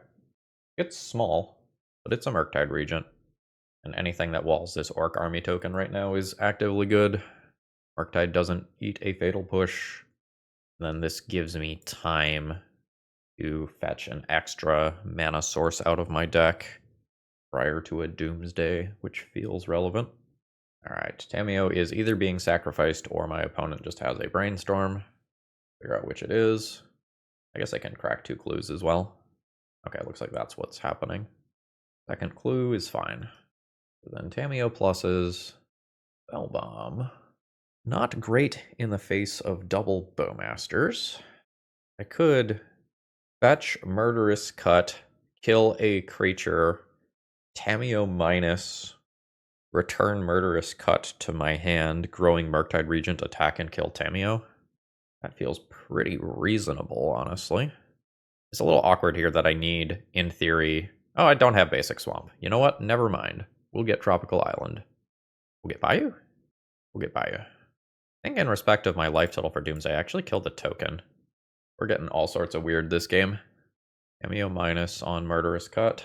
It's small, but it's a Murktide Regent. And anything that walls this Orc Army token right now is actively good. Murktide doesn't eat a Fatal Push. Then this gives me time to fetch an extra mana source out of my deck prior to a Doomsday, which feels relevant. Alright, Tamiyo is either being sacrificed or my opponent just has a Brainstorm. Figure out which it is. I guess I can crack 2 clues as well. Okay, looks like that's what's happening. Second clue is fine. So then Tamiyo pluses Spellbomb. Not great in the face of double Bowmasters. I could fetch Murderous Cut, kill a creature, Tamiyo minus, return Murderous Cut to my hand, growing Murktide Regent, attack and kill Tamiyo. That feels pretty reasonable, honestly. It's a little awkward here that I need, in theory... Oh, I don't have Basic Swamp. You know what? Never mind. We'll get Tropical Island. We'll get Bayou? We'll get Bayou. I think in respect of my life total for Doomsday, I actually killed the token. We're getting all sorts of weird this game. Tamiyo minus on Murderous Cut.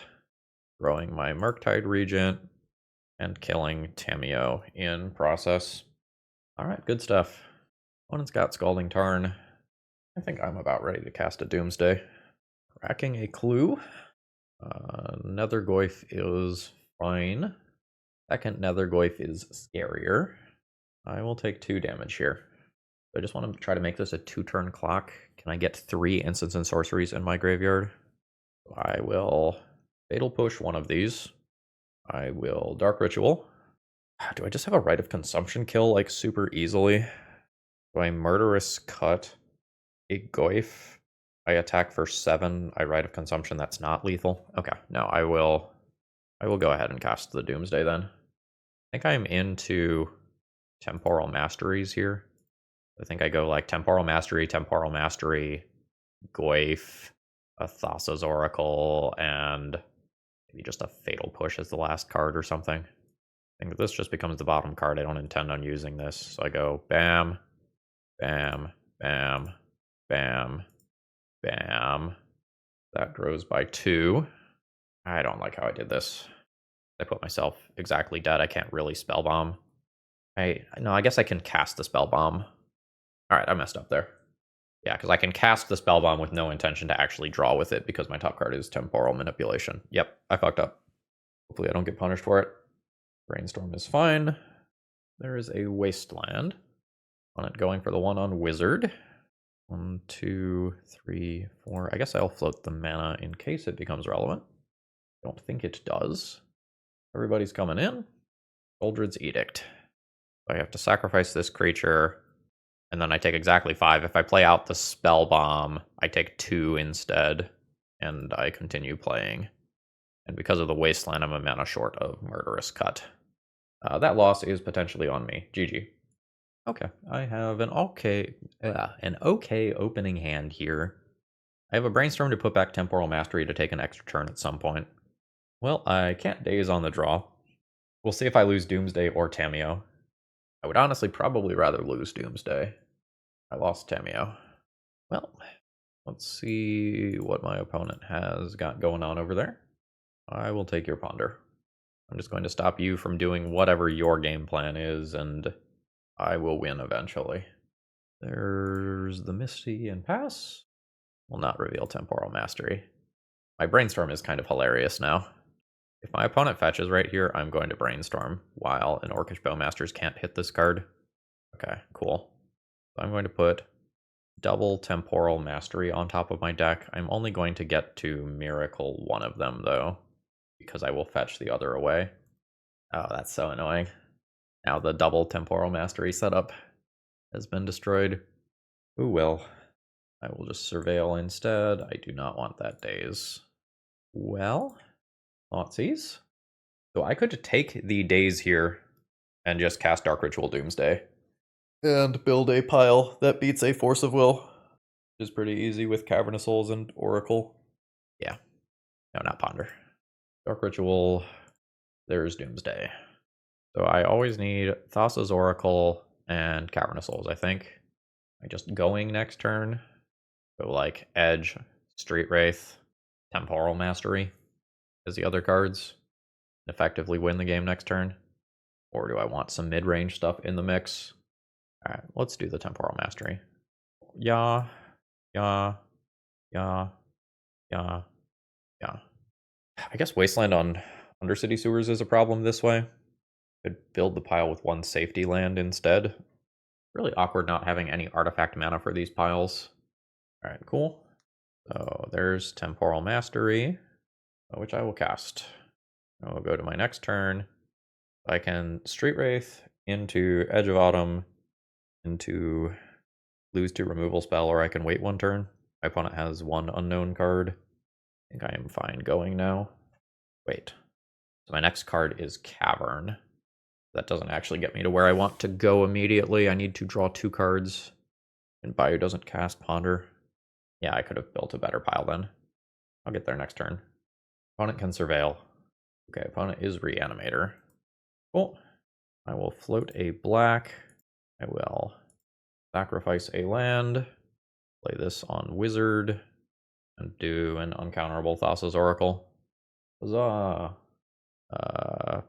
Growing my Murktide Regent. And killing Tamiyo in process. Alright, good stuff. Opponent's got Scalding Tarn. I think I'm about ready to cast a Doomsday. Cracking a clue. Nethergoyf is fine. Second Nethergoyf is scarier. I will take 2 damage here. I just want to try to make this a 2-turn clock. Can I get 3 instants and sorceries in my graveyard? I will Fatal Push one of these. I will Dark Ritual. Do I just have a Rite of Consumption kill, like, super easily? Do I Murderous Cut a Goyf? I attack for 7. I Rite of Consumption. That's not lethal. Okay, no, I will go ahead and cast the Doomsday then. I think I'm into Temporal Masteries here. I think I go like Temporal Mastery, Goyf, a Thassa's Oracle, and maybe just a Fatal Push as the last card or something. I think this just becomes the bottom card. I don't intend on using this. So I go bam, bam, bam, bam, bam. That grows by 2. I don't like how I did this. I put myself exactly dead. I can't really Spellbomb. No, I guess I can cast the Spellbomb. Alright, I messed up there. Yeah, because I can cast the Spellbomb with no intention to actually draw with it because my top card is Temporal Manipulation. Yep, I fucked up. Hopefully I don't get punished for it. Brainstorm is fine. There is a Wasteland. On it going for the one on Wizard. 1, 2, 3, 4. I guess I'll float the mana in case it becomes relevant. Don't think it does. Everybody's coming in. Goldred's Edict. I have to sacrifice this creature, and then I take exactly 5. If I play out the Spell Bomb, I take 2 instead, and I continue playing. And because of the Wasteland, I'm a mana short of Murderous Cut. That loss is potentially on me. GG. Okay, I have an okay opening hand here. I have a Brainstorm to put back Temporal Mastery to take an extra turn at some point. Well, I can't Daze on the draw. We'll see if I lose Doomsday or Tamiyo. I would honestly probably rather lose Doomsday. I lost Tamiyo. Well, let's see what my opponent has got going on over there. I will take your Ponder. I'm just going to stop you from doing whatever your game plan is, and I will win eventually. There's the Misty and Pass. Will not reveal Temporal Mastery. My Brainstorm is kind of hilarious now. If my opponent fetches right here, I'm going to Brainstorm, while an Orcish Bowmasters can't hit this card. Okay, cool. So I'm going to put double Temporal Mastery on top of my deck. I'm only going to get to Miracle one of them, though, because I will fetch the other away. Oh, that's so annoying. Now the double Temporal Mastery setup has been destroyed. Ooh, well. I will just Surveil instead. I do not want that Daze. Well, Thoughtseize. So I could take the Daze here and just cast Dark Ritual Doomsday. And build a pile that beats a Force of Will. Which is pretty easy with Cavernous Souls and Oracle. Yeah. No, not Ponder. Dark Ritual. There's Doomsday. So I always need Thassa's Oracle and Cavernous Souls, I think. I'm just going next turn. So like Edge, Street Wraith, Temporal Mastery as the other cards. Effectively win the game next turn. Or do I want some mid-range stuff in the mix? Alright, let's do the Temporal Mastery. Yeah, yeah, yeah, yeah, yeah. I guess Wasteland on Undercity Sewers is a problem this way. Could build the pile with one safety land instead. Really awkward not having any artifact mana for these piles. Alright, cool. So there's Temporal Mastery, which I will cast. I will go to my next turn. I can Street Wraith into Edge of Autumn, into lose to removal spell, or I can wait one turn. My opponent has one unknown card. I think I am fine going now. Wait. So my next card is Cavern. That doesn't actually get me to where I want to go immediately. I need to draw 2 cards. And Bayou doesn't cast Ponder. Yeah, I could have built a better pile then. I'll get there next turn. Opponent can Surveil. Okay, opponent is Reanimator. Cool. I will float a black. I will sacrifice a land. Play this on Wizard. And do an uncounterable Thassa's Oracle. Huzzah!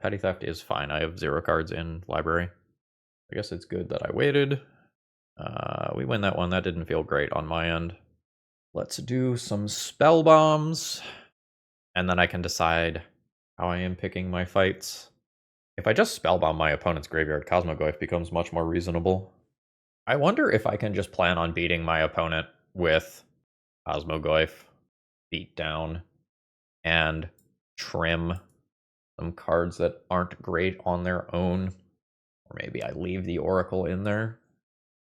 Petty Theft is fine. I have 0 cards in library. I guess it's good that I waited. We win that one. That didn't feel great on my end. Let's do some Spell Bombs. And then I can decide how I am picking my fights. If I just Spellbomb my opponent's graveyard, Cosmogoyf becomes much more reasonable. I wonder if I can just plan on beating my opponent with Cosmogoyf, beat down, and trim some cards that aren't great on their own. Or maybe I leave the Oracle in there.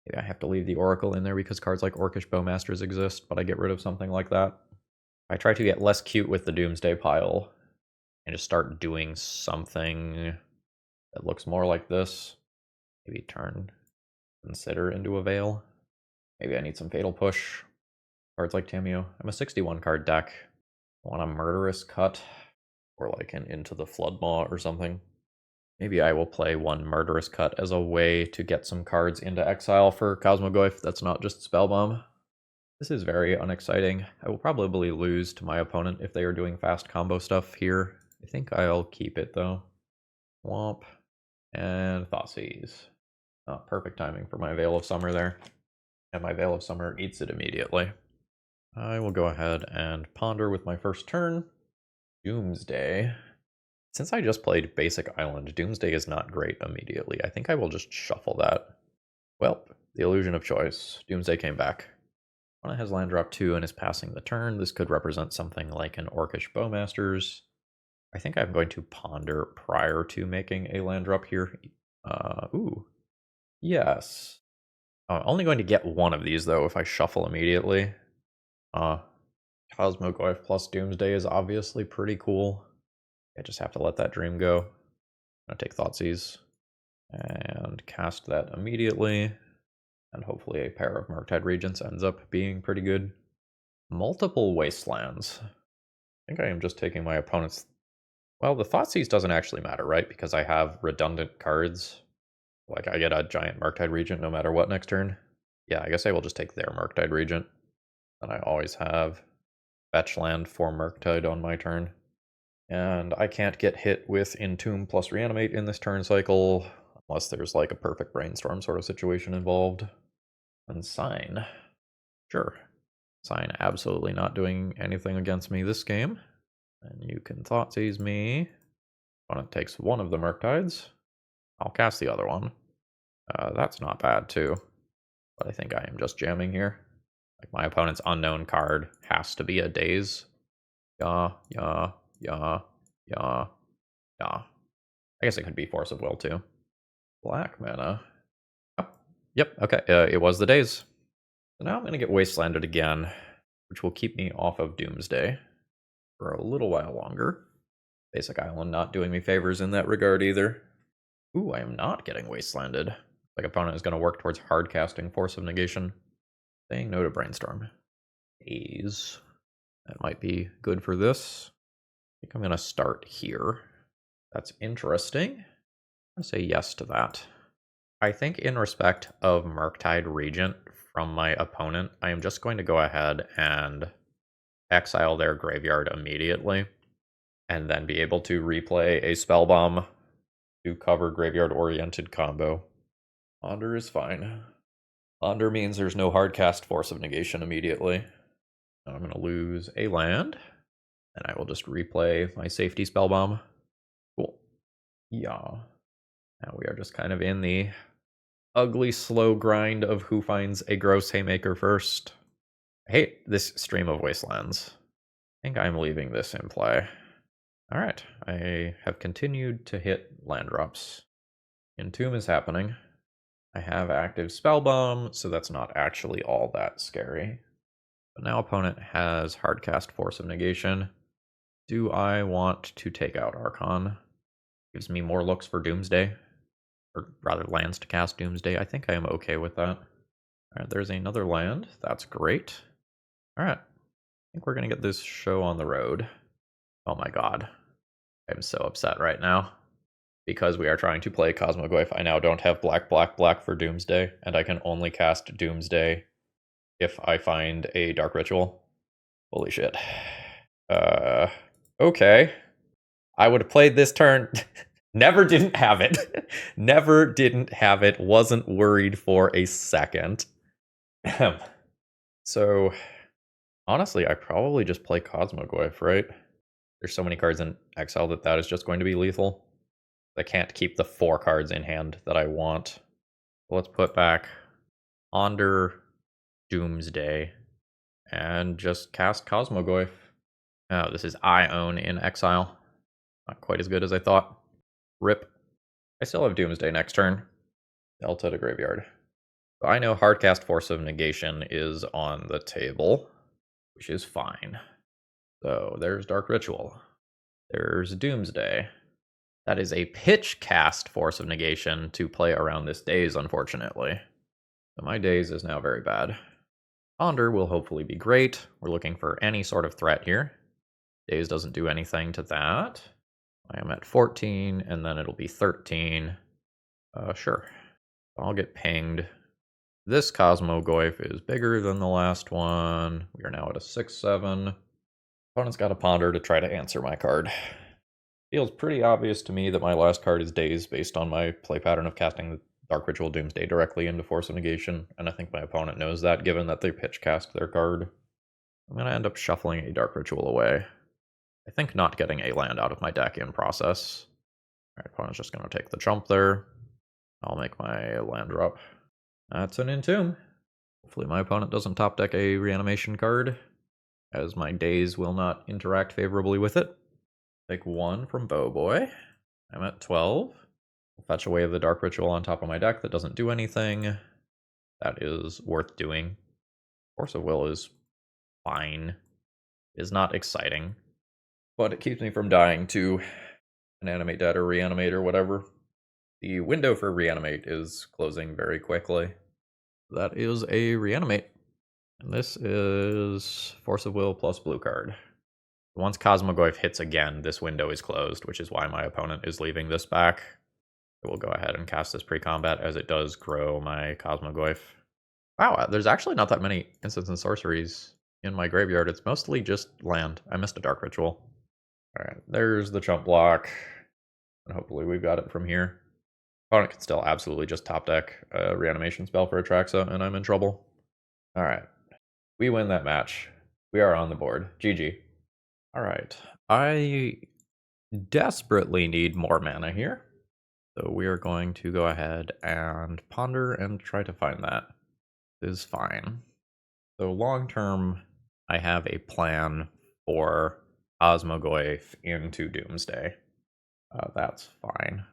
Maybe I have to leave the Oracle in there because cards like Orcish Bowmasters exist, but I get rid of something like that. I try to get less cute with the Doomsday pile and just start doing something that looks more like this. Maybe turn Consider into a Veil. Maybe I need some Fatal Push. Cards like ThrabenU. I'm a 61 card deck. I want a Murderous Cut. Or like an Into the Floodmaw or something. Maybe I will play one Murderous Cut as a way to get some cards into exile for Cosmogoyf that's not just Spellbomb. This is very unexciting. I will probably lose to my opponent if they are doing fast combo stuff here. I think I'll keep it though. Swamp and Thoughtseize. Oh, perfect timing for my Veil of Summer there. And my Veil of Summer eats it immediately. I will go ahead and ponder with my first turn. Doomsday. Since I just played Basic Island, Doomsday is not great immediately. I think I will just shuffle that. Well, the illusion of choice. Doomsday came back. When it has land drop 2 and is passing the turn, this could represent something like an Orcish Bowmasters. I think I'm going to ponder prior to making a land drop here. Ooh. Yes. I'm only going to get one of these, though, if I shuffle immediately. Cosmogoyf plus Doomsday is obviously pretty cool. I just have to let that dream go. I'm going to take Thoughtseize and cast that immediately. And hopefully a pair of Murktide Regents ends up being pretty good. Multiple Wastelands. I think I am just taking my opponent's... Well, the Thoughtseize doesn't actually matter, right? Because I have redundant cards. Like, I get a giant Murktide Regent no matter what next turn. Yeah, I guess I will just take their Murktide Regent. And I always have fetch land for Murktide on my turn. And I can't get hit with Entomb plus Reanimate in this turn cycle, unless there's like a perfect Brainstorm sort of situation involved. And Sign. Sure. Sign absolutely not doing anything against me this game. And you can Thoughtseize me. Opponent takes one of the Murktides. I'll cast the other one. That's not bad too. But I think I am just jamming here. Like my opponent's unknown card has to be a Daze. Yeah. I guess it could be Force of Will too. Black mana. Oh, yep, okay. It was the Daze. So now I'm going to get Wastelanded again, which will keep me off of Doomsday for a little while longer. Basic Island not doing me favors in that regard either. Ooh, I am not getting Wastelanded. Like opponent is going to work towards hard casting Force of Negation. Saying no to Brainstorm. Haze. That might be good for this. I think I'm going to start here. That's interesting. I'm going to say yes to that. I think in respect of Murktide Regent from my opponent, I am just going to go ahead and exile their graveyard immediately, and then be able to replay a Spellbomb to cover graveyard-oriented combo. Ponder is fine. Ponder means there's no hard cast Force of Negation immediately. I'm going to lose a land, and I will just replay my safety Spellbomb. Cool. Yeah. Now we are just kind of in the ugly, slow grind of who finds a gross Haymaker first. I hate this stream of Wastelands. I think I'm leaving this in play. Alright, I have continued to hit land drops. Entomb is happening. I have active Spellbomb, so that's not actually all that scary. But now opponent has hardcast Force of Negation. Do I want to take out Archon? Gives me more looks for Doomsday. Or rather, lands to cast Doomsday. I think I am okay with that. Alright, there's another land. That's great. Alright. I think we're going to get this show on the road. Oh my god. I'm so upset right now. Because we are trying to play Cosmogoyf, I now don't have black for Doomsday, and I can only cast Doomsday if I find a Dark Ritual. Holy shit. Okay. I would have played this turn. Never didn't have it. Never didn't have it. Wasn't worried for a second. So, honestly, I probably just play Cosmogoyf, right? There's so many cards in exile that is just going to be lethal. I can't keep the 4 cards in hand that I want. So let's put back Onder, Doomsday, and just cast Cosmogoyf. Oh, this is Ione in exile. Not quite as good as I thought. Rip. I still have Doomsday next turn. Delta to graveyard. So I know hardcast Force of Negation is on the table, which is fine. So there's Dark Ritual. There's Doomsday. That is a pitch cast Force of Negation to play around this Daze, unfortunately. So my Daze is now very bad. Ponder will hopefully be great. We're looking for any sort of threat here. Daze doesn't do anything to that. I am at 14, and then it'll be 13. Sure. I'll get pinged. This Cosmogoyf is bigger than the last one. We are now at a 6-7. Opponent's got a Ponder to try to answer my card. Feels pretty obvious to me that my last card is Daze based on my play pattern of casting the Dark Ritual Doomsday directly into Force of Negation, and I think my opponent knows that given that they pitch cast their card. I'm going to end up shuffling a Dark Ritual away. I think not getting a land out of my deck in process. Alright, opponent's just going to take the chump there. I'll make my land drop. That's an Entomb. Hopefully my opponent doesn't top deck a reanimation card, as my Daze will not interact favorably with it. Take 1 from Bowboy. I'm at 12. I'll fetch away the Dark Ritual on top of my deck that doesn't do anything. That is worth doing. Force of Will is fine. It is not exciting. But it keeps me from dying to an Animate Dead or Reanimate or whatever. The window for Reanimate is closing very quickly. That is a Reanimate. And this is Force of Will plus blue card. Once Cosmogoyf hits again, this window is closed, which is why my opponent is leaving this back. I will go ahead and cast this pre-combat as it does grow my Cosmogoyf. Wow, there's actually not that many instants and sorceries in my graveyard. It's mostly just land. I missed a Dark Ritual. Alright, there's the chump block. And hopefully we've got it from here. Opponent can still absolutely just top deck a reanimation spell for Atraxa, and I'm in trouble. Alright. We win that match. We are on the board. GG. Alright. I desperately need more mana here. So we are going to go ahead and ponder and try to find that. This is fine. So long term, I have a plan for Cosmogoyf into Doomsday. That's fine.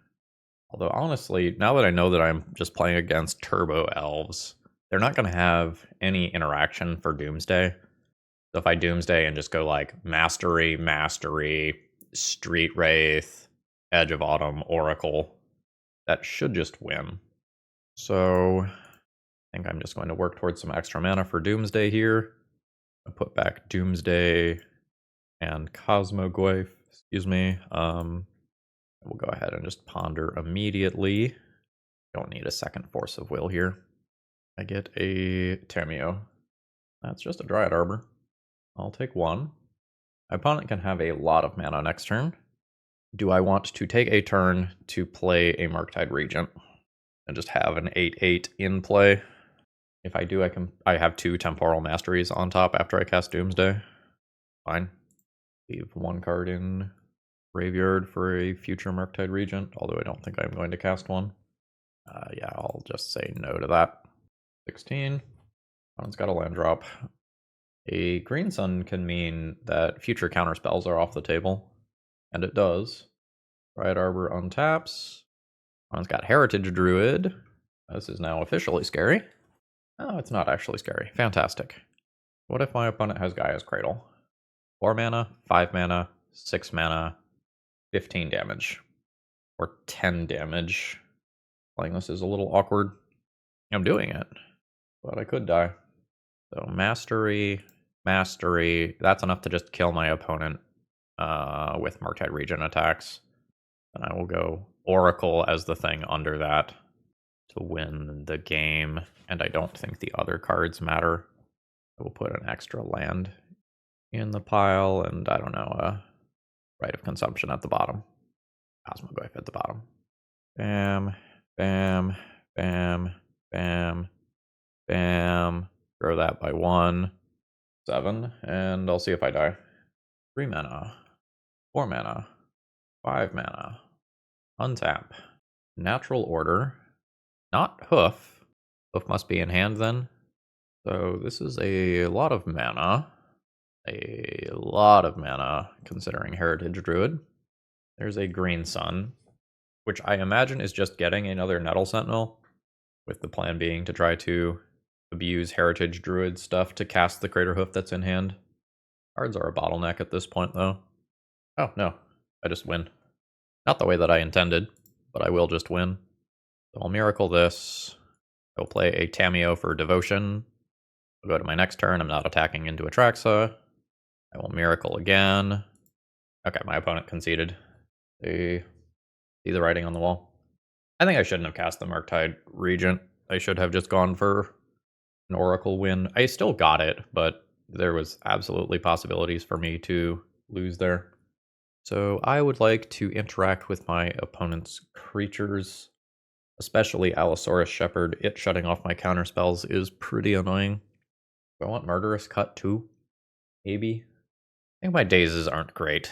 Although honestly, now that I know that I'm just playing against Turbo Elves, they're not going to have any interaction for Doomsday. So if I Doomsday and just go like Mastery, Mastery, Street Wraith, Edge of Autumn, Oracle, that should just win. So I think I'm just going to work towards some extra mana for Doomsday here. I'll put back Doomsday and Cosmogoyf, excuse me. We'll go ahead and just ponder immediately. Don't need a second Force of Will here. I get a Tameo. That's just a Dryad Arbor. I'll take one. My opponent can have a lot of mana next turn. Do I want to take a turn to play a Murktide Regent and just have an 8/8 in play? If I do, I have 2 Temporal Masteries on top after I cast Doomsday. Fine. Leave 1 card in graveyard for a future Murktide Regent, although I don't think I'm going to cast one. Yeah, I'll just say no to that. 16. One's got a land drop. A green sun can mean that future counter spells are off the table, and it does. Riot Arbor untaps. One's got Heritage Druid. This is now officially scary. Oh, it's not actually scary. Fantastic. What if my opponent has Gaia's Cradle? 4 mana, 5 mana, 6 mana, 15 damage. Or 10 damage. Playing this is a little awkward. I'm doing it, but I could die. So Mastery, Mastery. That's enough to just kill my opponent with Murktide Regent attacks. And I will go Oracle as the thing under that to win the game. And I don't think the other cards matter. I will put an extra land in the pile, and I don't know, Right of Consumption at the bottom. Cosmogoyf at the bottom. Bam, bam, bam, bam, bam. Grow that by 1. 7, and I'll see if I die. 3 mana. 4 mana. 5 mana. Untap. Natural Order. Not Hoof. Hoof must be in hand then. So this is a lot of mana. A lot of mana, considering Heritage Druid. There's a Green Sun, which I imagine is just getting another Nettle Sentinel, with the plan being to try to abuse Heritage Druid stuff to cast the Crater Hoof that's in hand. Cards are a bottleneck at this point, though. Oh, no. I just win. Not the way that I intended, but I will just win. So I'll Miracle this. I'll play a Tameo for Devotion. I'll go to my next turn. I'm not attacking into Atraxa. I will Miracle again. Okay, my opponent conceded. See the writing on the wall. I think I shouldn't have cast the Murktide Regent. I should have just gone for an Oracle win. I still got it, but there was absolutely possibilities for me to lose there. So I would like to interact with my opponent's creatures, especially Allosaurus Shepherd. It shutting off my counter spells is pretty annoying. Do I want Murderous Cut too? Maybe. I think my dazes aren't great.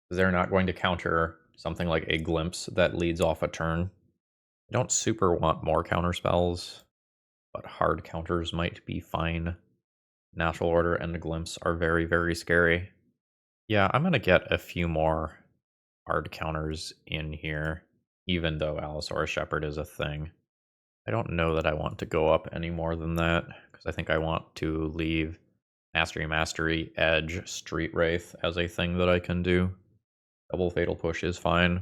They're not going to counter something like a Glimpse that leads off a turn. I don't super want more counter spells, but hard counters might be fine. Natural Order and Glimpse are very, very scary. Yeah, I'm going to get a few more hard counters in here, even though Allosaurus Shepherd is a thing. I don't know that I want to go up any more than that, because I think I want to leave Mastery, Mastery, Edge, Street Wraith as a thing that I can do. Double Fatal Push is fine.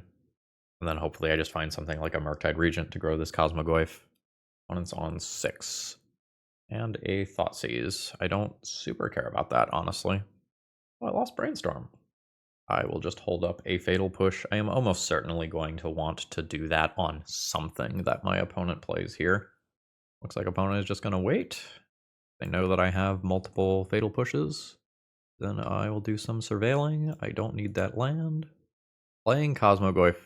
And then hopefully I just find something like a Murktide Regent to grow this Cosmogoyf. Opponent's on 6. And a Thoughtseize. I don't super care about that, honestly. Oh, I lost Brainstorm. I will just hold up a Fatal Push. I am almost certainly going to want to do that on something that my opponent plays here. Looks like opponent is just going to wait. They know that I have multiple Fatal Pushes. Then I will do some surveilling. I don't need that land. Playing Cosmogoyf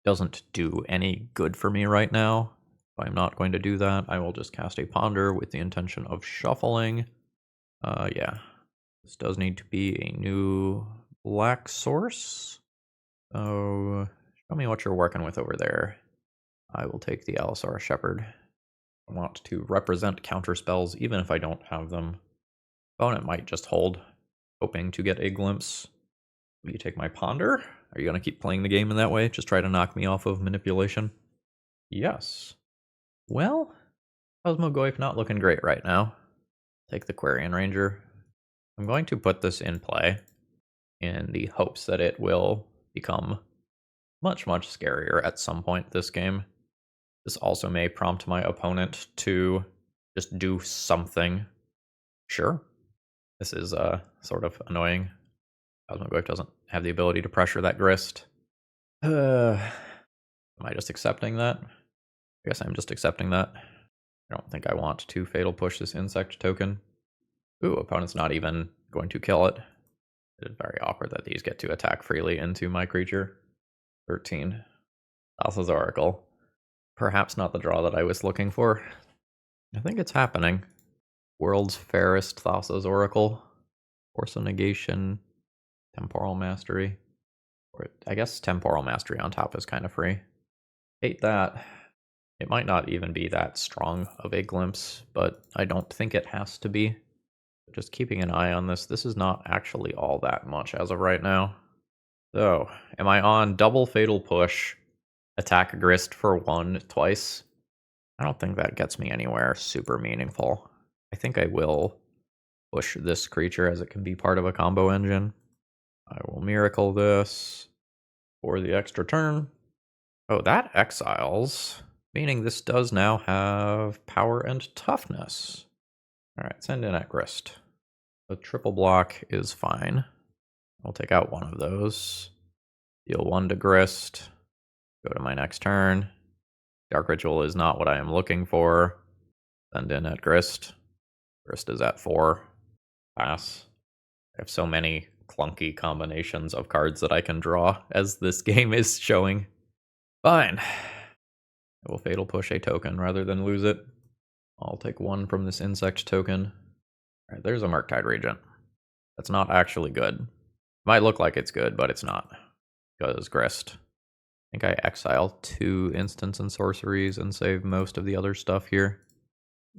doesn't do any good for me right now. If I'm not going to do that, I will just cast a Ponder with the intention of shuffling. Yeah. This does need to be a new black source. So, show me what you're working with over there. I will take the Allosaurus Shepherd. I want to represent counter spells even if I don't have them. Opponent might just hold, hoping to get a glimpse. Will you take my Ponder? Are you going to keep playing the game in that way? Just try to knock me off of manipulation? Yes. Well, Cosmogoyf not looking great right now. Take the Quarian Ranger. I'm going to put this in play in the hopes that it will become much, much scarier at some point this game. This also may prompt my opponent to just do something. Sure. This is sort of annoying. Cosmogoyf doesn't have the ability to pressure that Grist. Am I just accepting that? I guess I'm just accepting that. I don't think I want to Fatal Push this insect token. Ooh, opponent's not even going to kill it. It is very awkward that these get to attack freely into my creature. 13. Thassa's Oracle. Perhaps not the draw that I was looking for. I think it's happening. World's Fairest Thassa's Oracle. Force of Negation. Temporal Mastery. Or I guess Temporal Mastery on top is kind of free. Hate that. It might not even be that strong of a glimpse, but I don't think it has to be. Just keeping an eye on this. This is not actually all that much as of right now. So, am I on double Fatal Push, attack Grist for 1 twice? I don't think that gets me anywhere super meaningful. I think I will push this creature as it can be part of a combo engine. I will Miracle this for the extra turn. Oh, that exiles, meaning this does now have power and toughness. Alright, send in at Grist. The triple block is fine. I'll take out one of those. Deal 1 to Grist. Go to my next turn. Dark Ritual is not what I am looking for. Send in at Grist. Grist is at 4. Pass. I have so many clunky combinations of cards that I can draw as this game is showing. Fine. I will Fatal Push a token rather than lose it. I'll take 1 from this insect token. Alright, there's a Murktide Regent. That's not actually good. Might look like it's good, but it's not. Because Grist. I think I exile 2 instants and sorceries and save most of the other stuff here.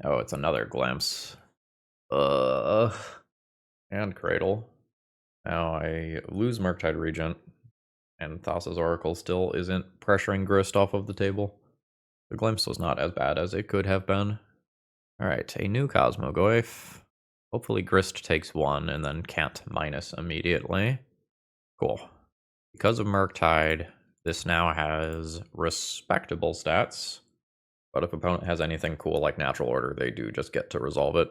Oh, it's another Glimpse. And Cradle. Now I lose Murktide Regent, and Thassa's Oracle still isn't pressuring Grist off of the table. The Glimpse was not as bad as it could have been. Alright, a new Cosmogoyf. Hopefully Grist takes 1 and then can't minus immediately. Cool. Because of Murktide, this now has respectable stats. But if opponent has anything cool like Natural Order, they do just get to resolve it.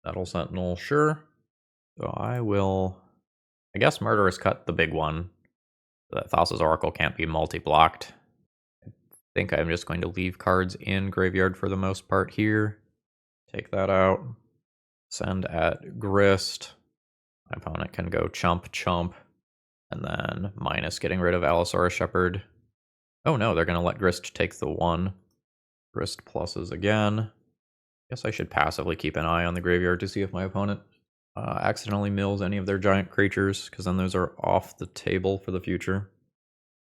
Battle Sentinel, sure. So I will, I guess, Murderous Cut the big one, so that Thassa's Oracle can't be multi-blocked. I think I'm just going to leave cards in graveyard for the most part here. Take that out. Send at Grist. My opponent can go chump chump. And then minus getting rid of Allosaurus Shepherd. Oh no, they're going to let Grist take the 1. Grist pluses again. Guess I should passively keep an eye on the graveyard to see if my opponent accidentally mills any of their giant creatures, because then those are off the table for the future.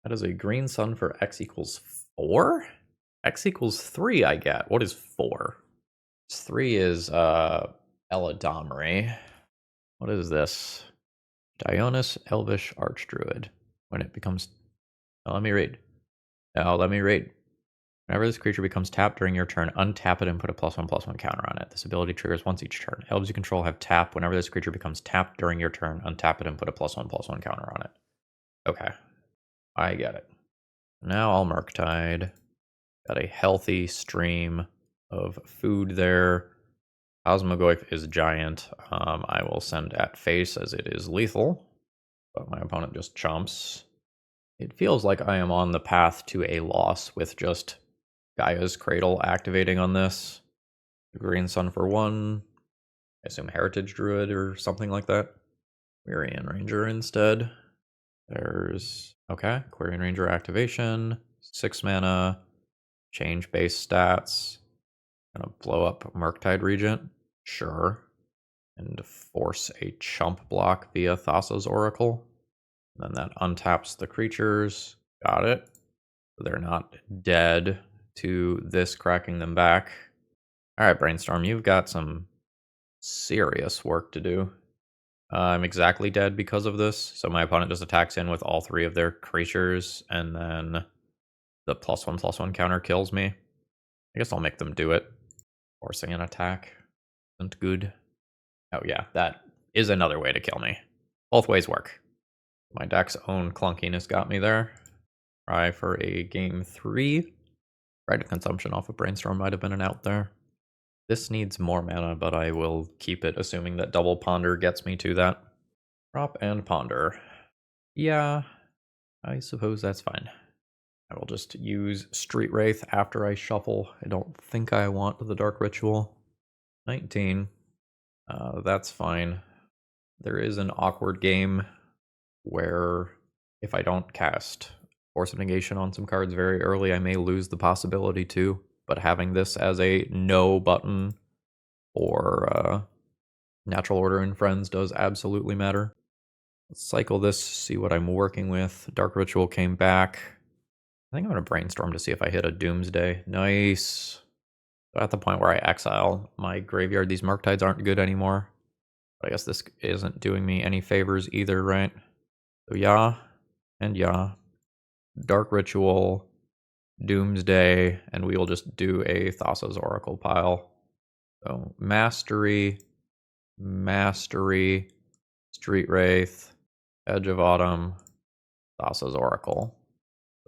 That is a green sun for X equals 4? X equals 3 I get. What is 4? 3 is Eladamri. What is this? Dionys Elvish Archdruid. When it becomes... Oh, let me read. Let me read. Whenever this creature becomes tapped during your turn, untap it and put a +1/+1 counter on it. This ability triggers once each turn. Elves you control have tap. Whenever this creature becomes tapped during your turn, untap it and put a +1/+1 counter on it. Okay. I get it. Now I'll Murktide. Got a healthy stream of food there. Cosmogoyf is giant. I will send at face as it is lethal. But my opponent just chumps. It feels like I am on the path to a loss with just Gaia's Cradle activating on this. Green Sun for 1. I assume Heritage Druid or something like that. Quirion Ranger instead. There's, okay, Quirion Ranger activation, 6 mana, change base stats, gonna blow up Murktide Regent, sure, and force a chump block via Thassa's Oracle. And then that untaps the creatures, got it. They're not dead to this cracking them back. Alright, Brainstorm, you've got some serious work to do. I'm exactly dead because of this, so my opponent just attacks in with all 3 of their creatures, and then the +1/+1 counter kills me. I guess I'll make them do it. Forcing an attack isn't good. Oh yeah, that is another way to kill me. Both ways work. My deck's own clunkiness got me there. Try for a game 3. Right of consumption off of Brainstorm might have been an out there. This needs more mana, but I will keep it, assuming that double Ponder gets me to that. Drop and Ponder. Yeah, I suppose that's fine. I will just use Street Wraith after I shuffle. I don't think I want the Dark Ritual. 19. That's fine. There is an awkward game where if I don't cast Force of Negation on some cards very early, I may lose the possibility to. But having this as a no button or Natural Order and Friends does absolutely matter. Let's cycle this, see what I'm working with. Dark Ritual came back. I think I'm going to Brainstorm to see if I hit a Doomsday. Nice. So at the point where I exile my graveyard, these Murktides aren't good anymore. But I guess this isn't doing me any favors either, right? So yeah, and yeah. Dark Ritual, Doomsday, and we will just do a Thassa's Oracle pile. So Mastery, Mastery, Street Wraith, Edge of Autumn, Thassa's Oracle.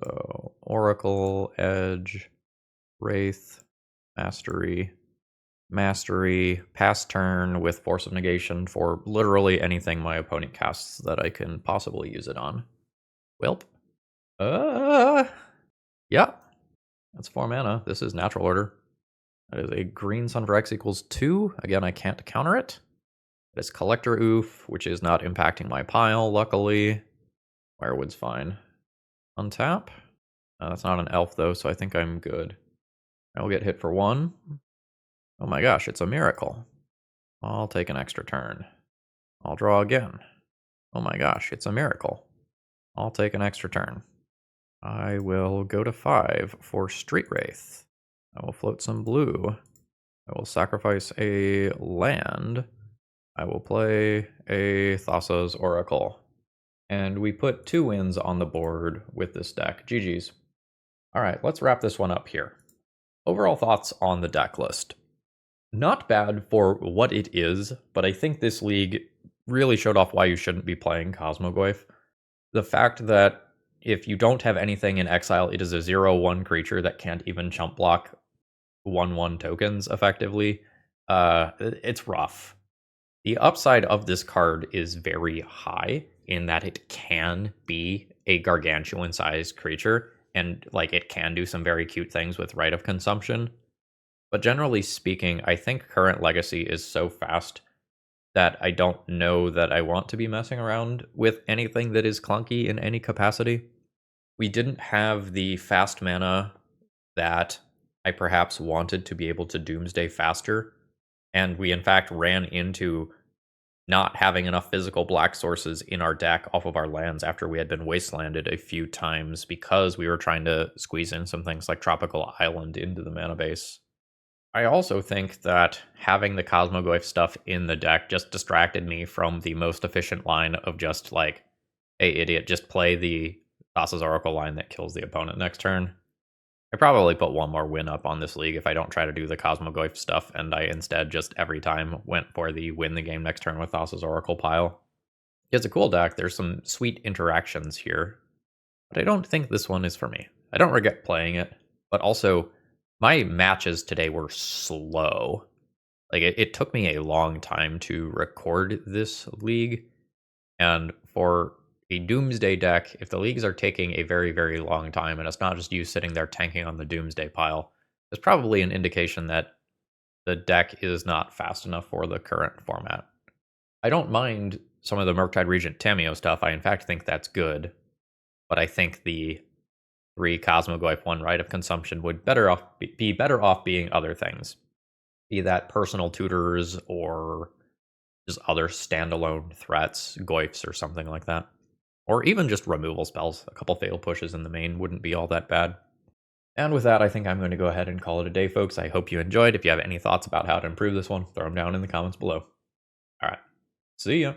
So Oracle, Edge, Wraith, Mastery, Mastery, pass turn with Force of Negation for literally anything my opponent casts that I can possibly use it on. Welp. Yeah. That's 4 mana. This is Natural Order. That is a green Sun for X equals 2. Again, I can't counter it. That is Collector Oof, which is not impacting my pile, luckily. Wirewood's fine. Untap. That's not an elf, though, so I think I'm good. I will get hit for 1. Oh my gosh, it's a miracle. I'll take an extra turn. I'll draw again. Oh my gosh, it's a miracle. I'll take an extra turn. I will go to 5 for Street Wraith. I will float some blue. I will sacrifice a land. I will play a Thassa's Oracle. And we put 2 wins on the board with this deck. GG's. Alright, let's wrap this one up here. Overall thoughts on the deck list. Not bad for what it is, but I think this league really showed off why you shouldn't be playing Cosmogoyf. The fact that if you don't have anything in exile, it is a 0/1 creature that can't even chump block 1/1 tokens effectively. It's rough. The upside of this card is very high in that it can be a gargantuan-sized creature, and like it can do some very cute things with Rite of Consumption. But generally speaking, I think current Legacy is so fast that I don't know that I want to be messing around with anything that is clunky in any capacity. We didn't have the fast mana that I perhaps wanted to be able to Doomsday faster, and we in fact ran into not having enough physical black sources in our deck off of our lands after we had been wastelanded a few times because we were trying to squeeze in some things like Tropical Island into the mana base. I also think that having the Cosmogoyf stuff in the deck just distracted me from the most efficient line of just like, hey idiot, just play the Thassa's Oracle line that kills the opponent next turn. I probably put 1 more win up on this league if I don't try to do the Cosmogoyf stuff, and I instead just every time went for the win the game next turn with Thassa's Oracle pile. It's a cool deck, there's some sweet interactions here, but I don't think this one is for me. I don't regret playing it, but also my matches today were slow. Like it took me a long time to record this league, and for a Doomsday deck, if the leagues are taking a very, very long time, and it's not just you sitting there tanking on the Doomsday pile, it's probably an indication that the deck is not fast enough for the current format. I don't mind some of the Murktide Regent Tameo stuff, I in fact think that's good. But I think the 3 Cosmogoyf 1 Rite of Consumption would be better off being other things. Be that personal tutors or just other standalone threats, Goyfs or something like that. Or even just removal spells. A couple fatal pushes in the main wouldn't be all that bad. And with that, I think I'm going to go ahead and call it a day, folks. I hope you enjoyed. If you have any thoughts about how to improve this one, throw them down in the comments below. All right. See ya.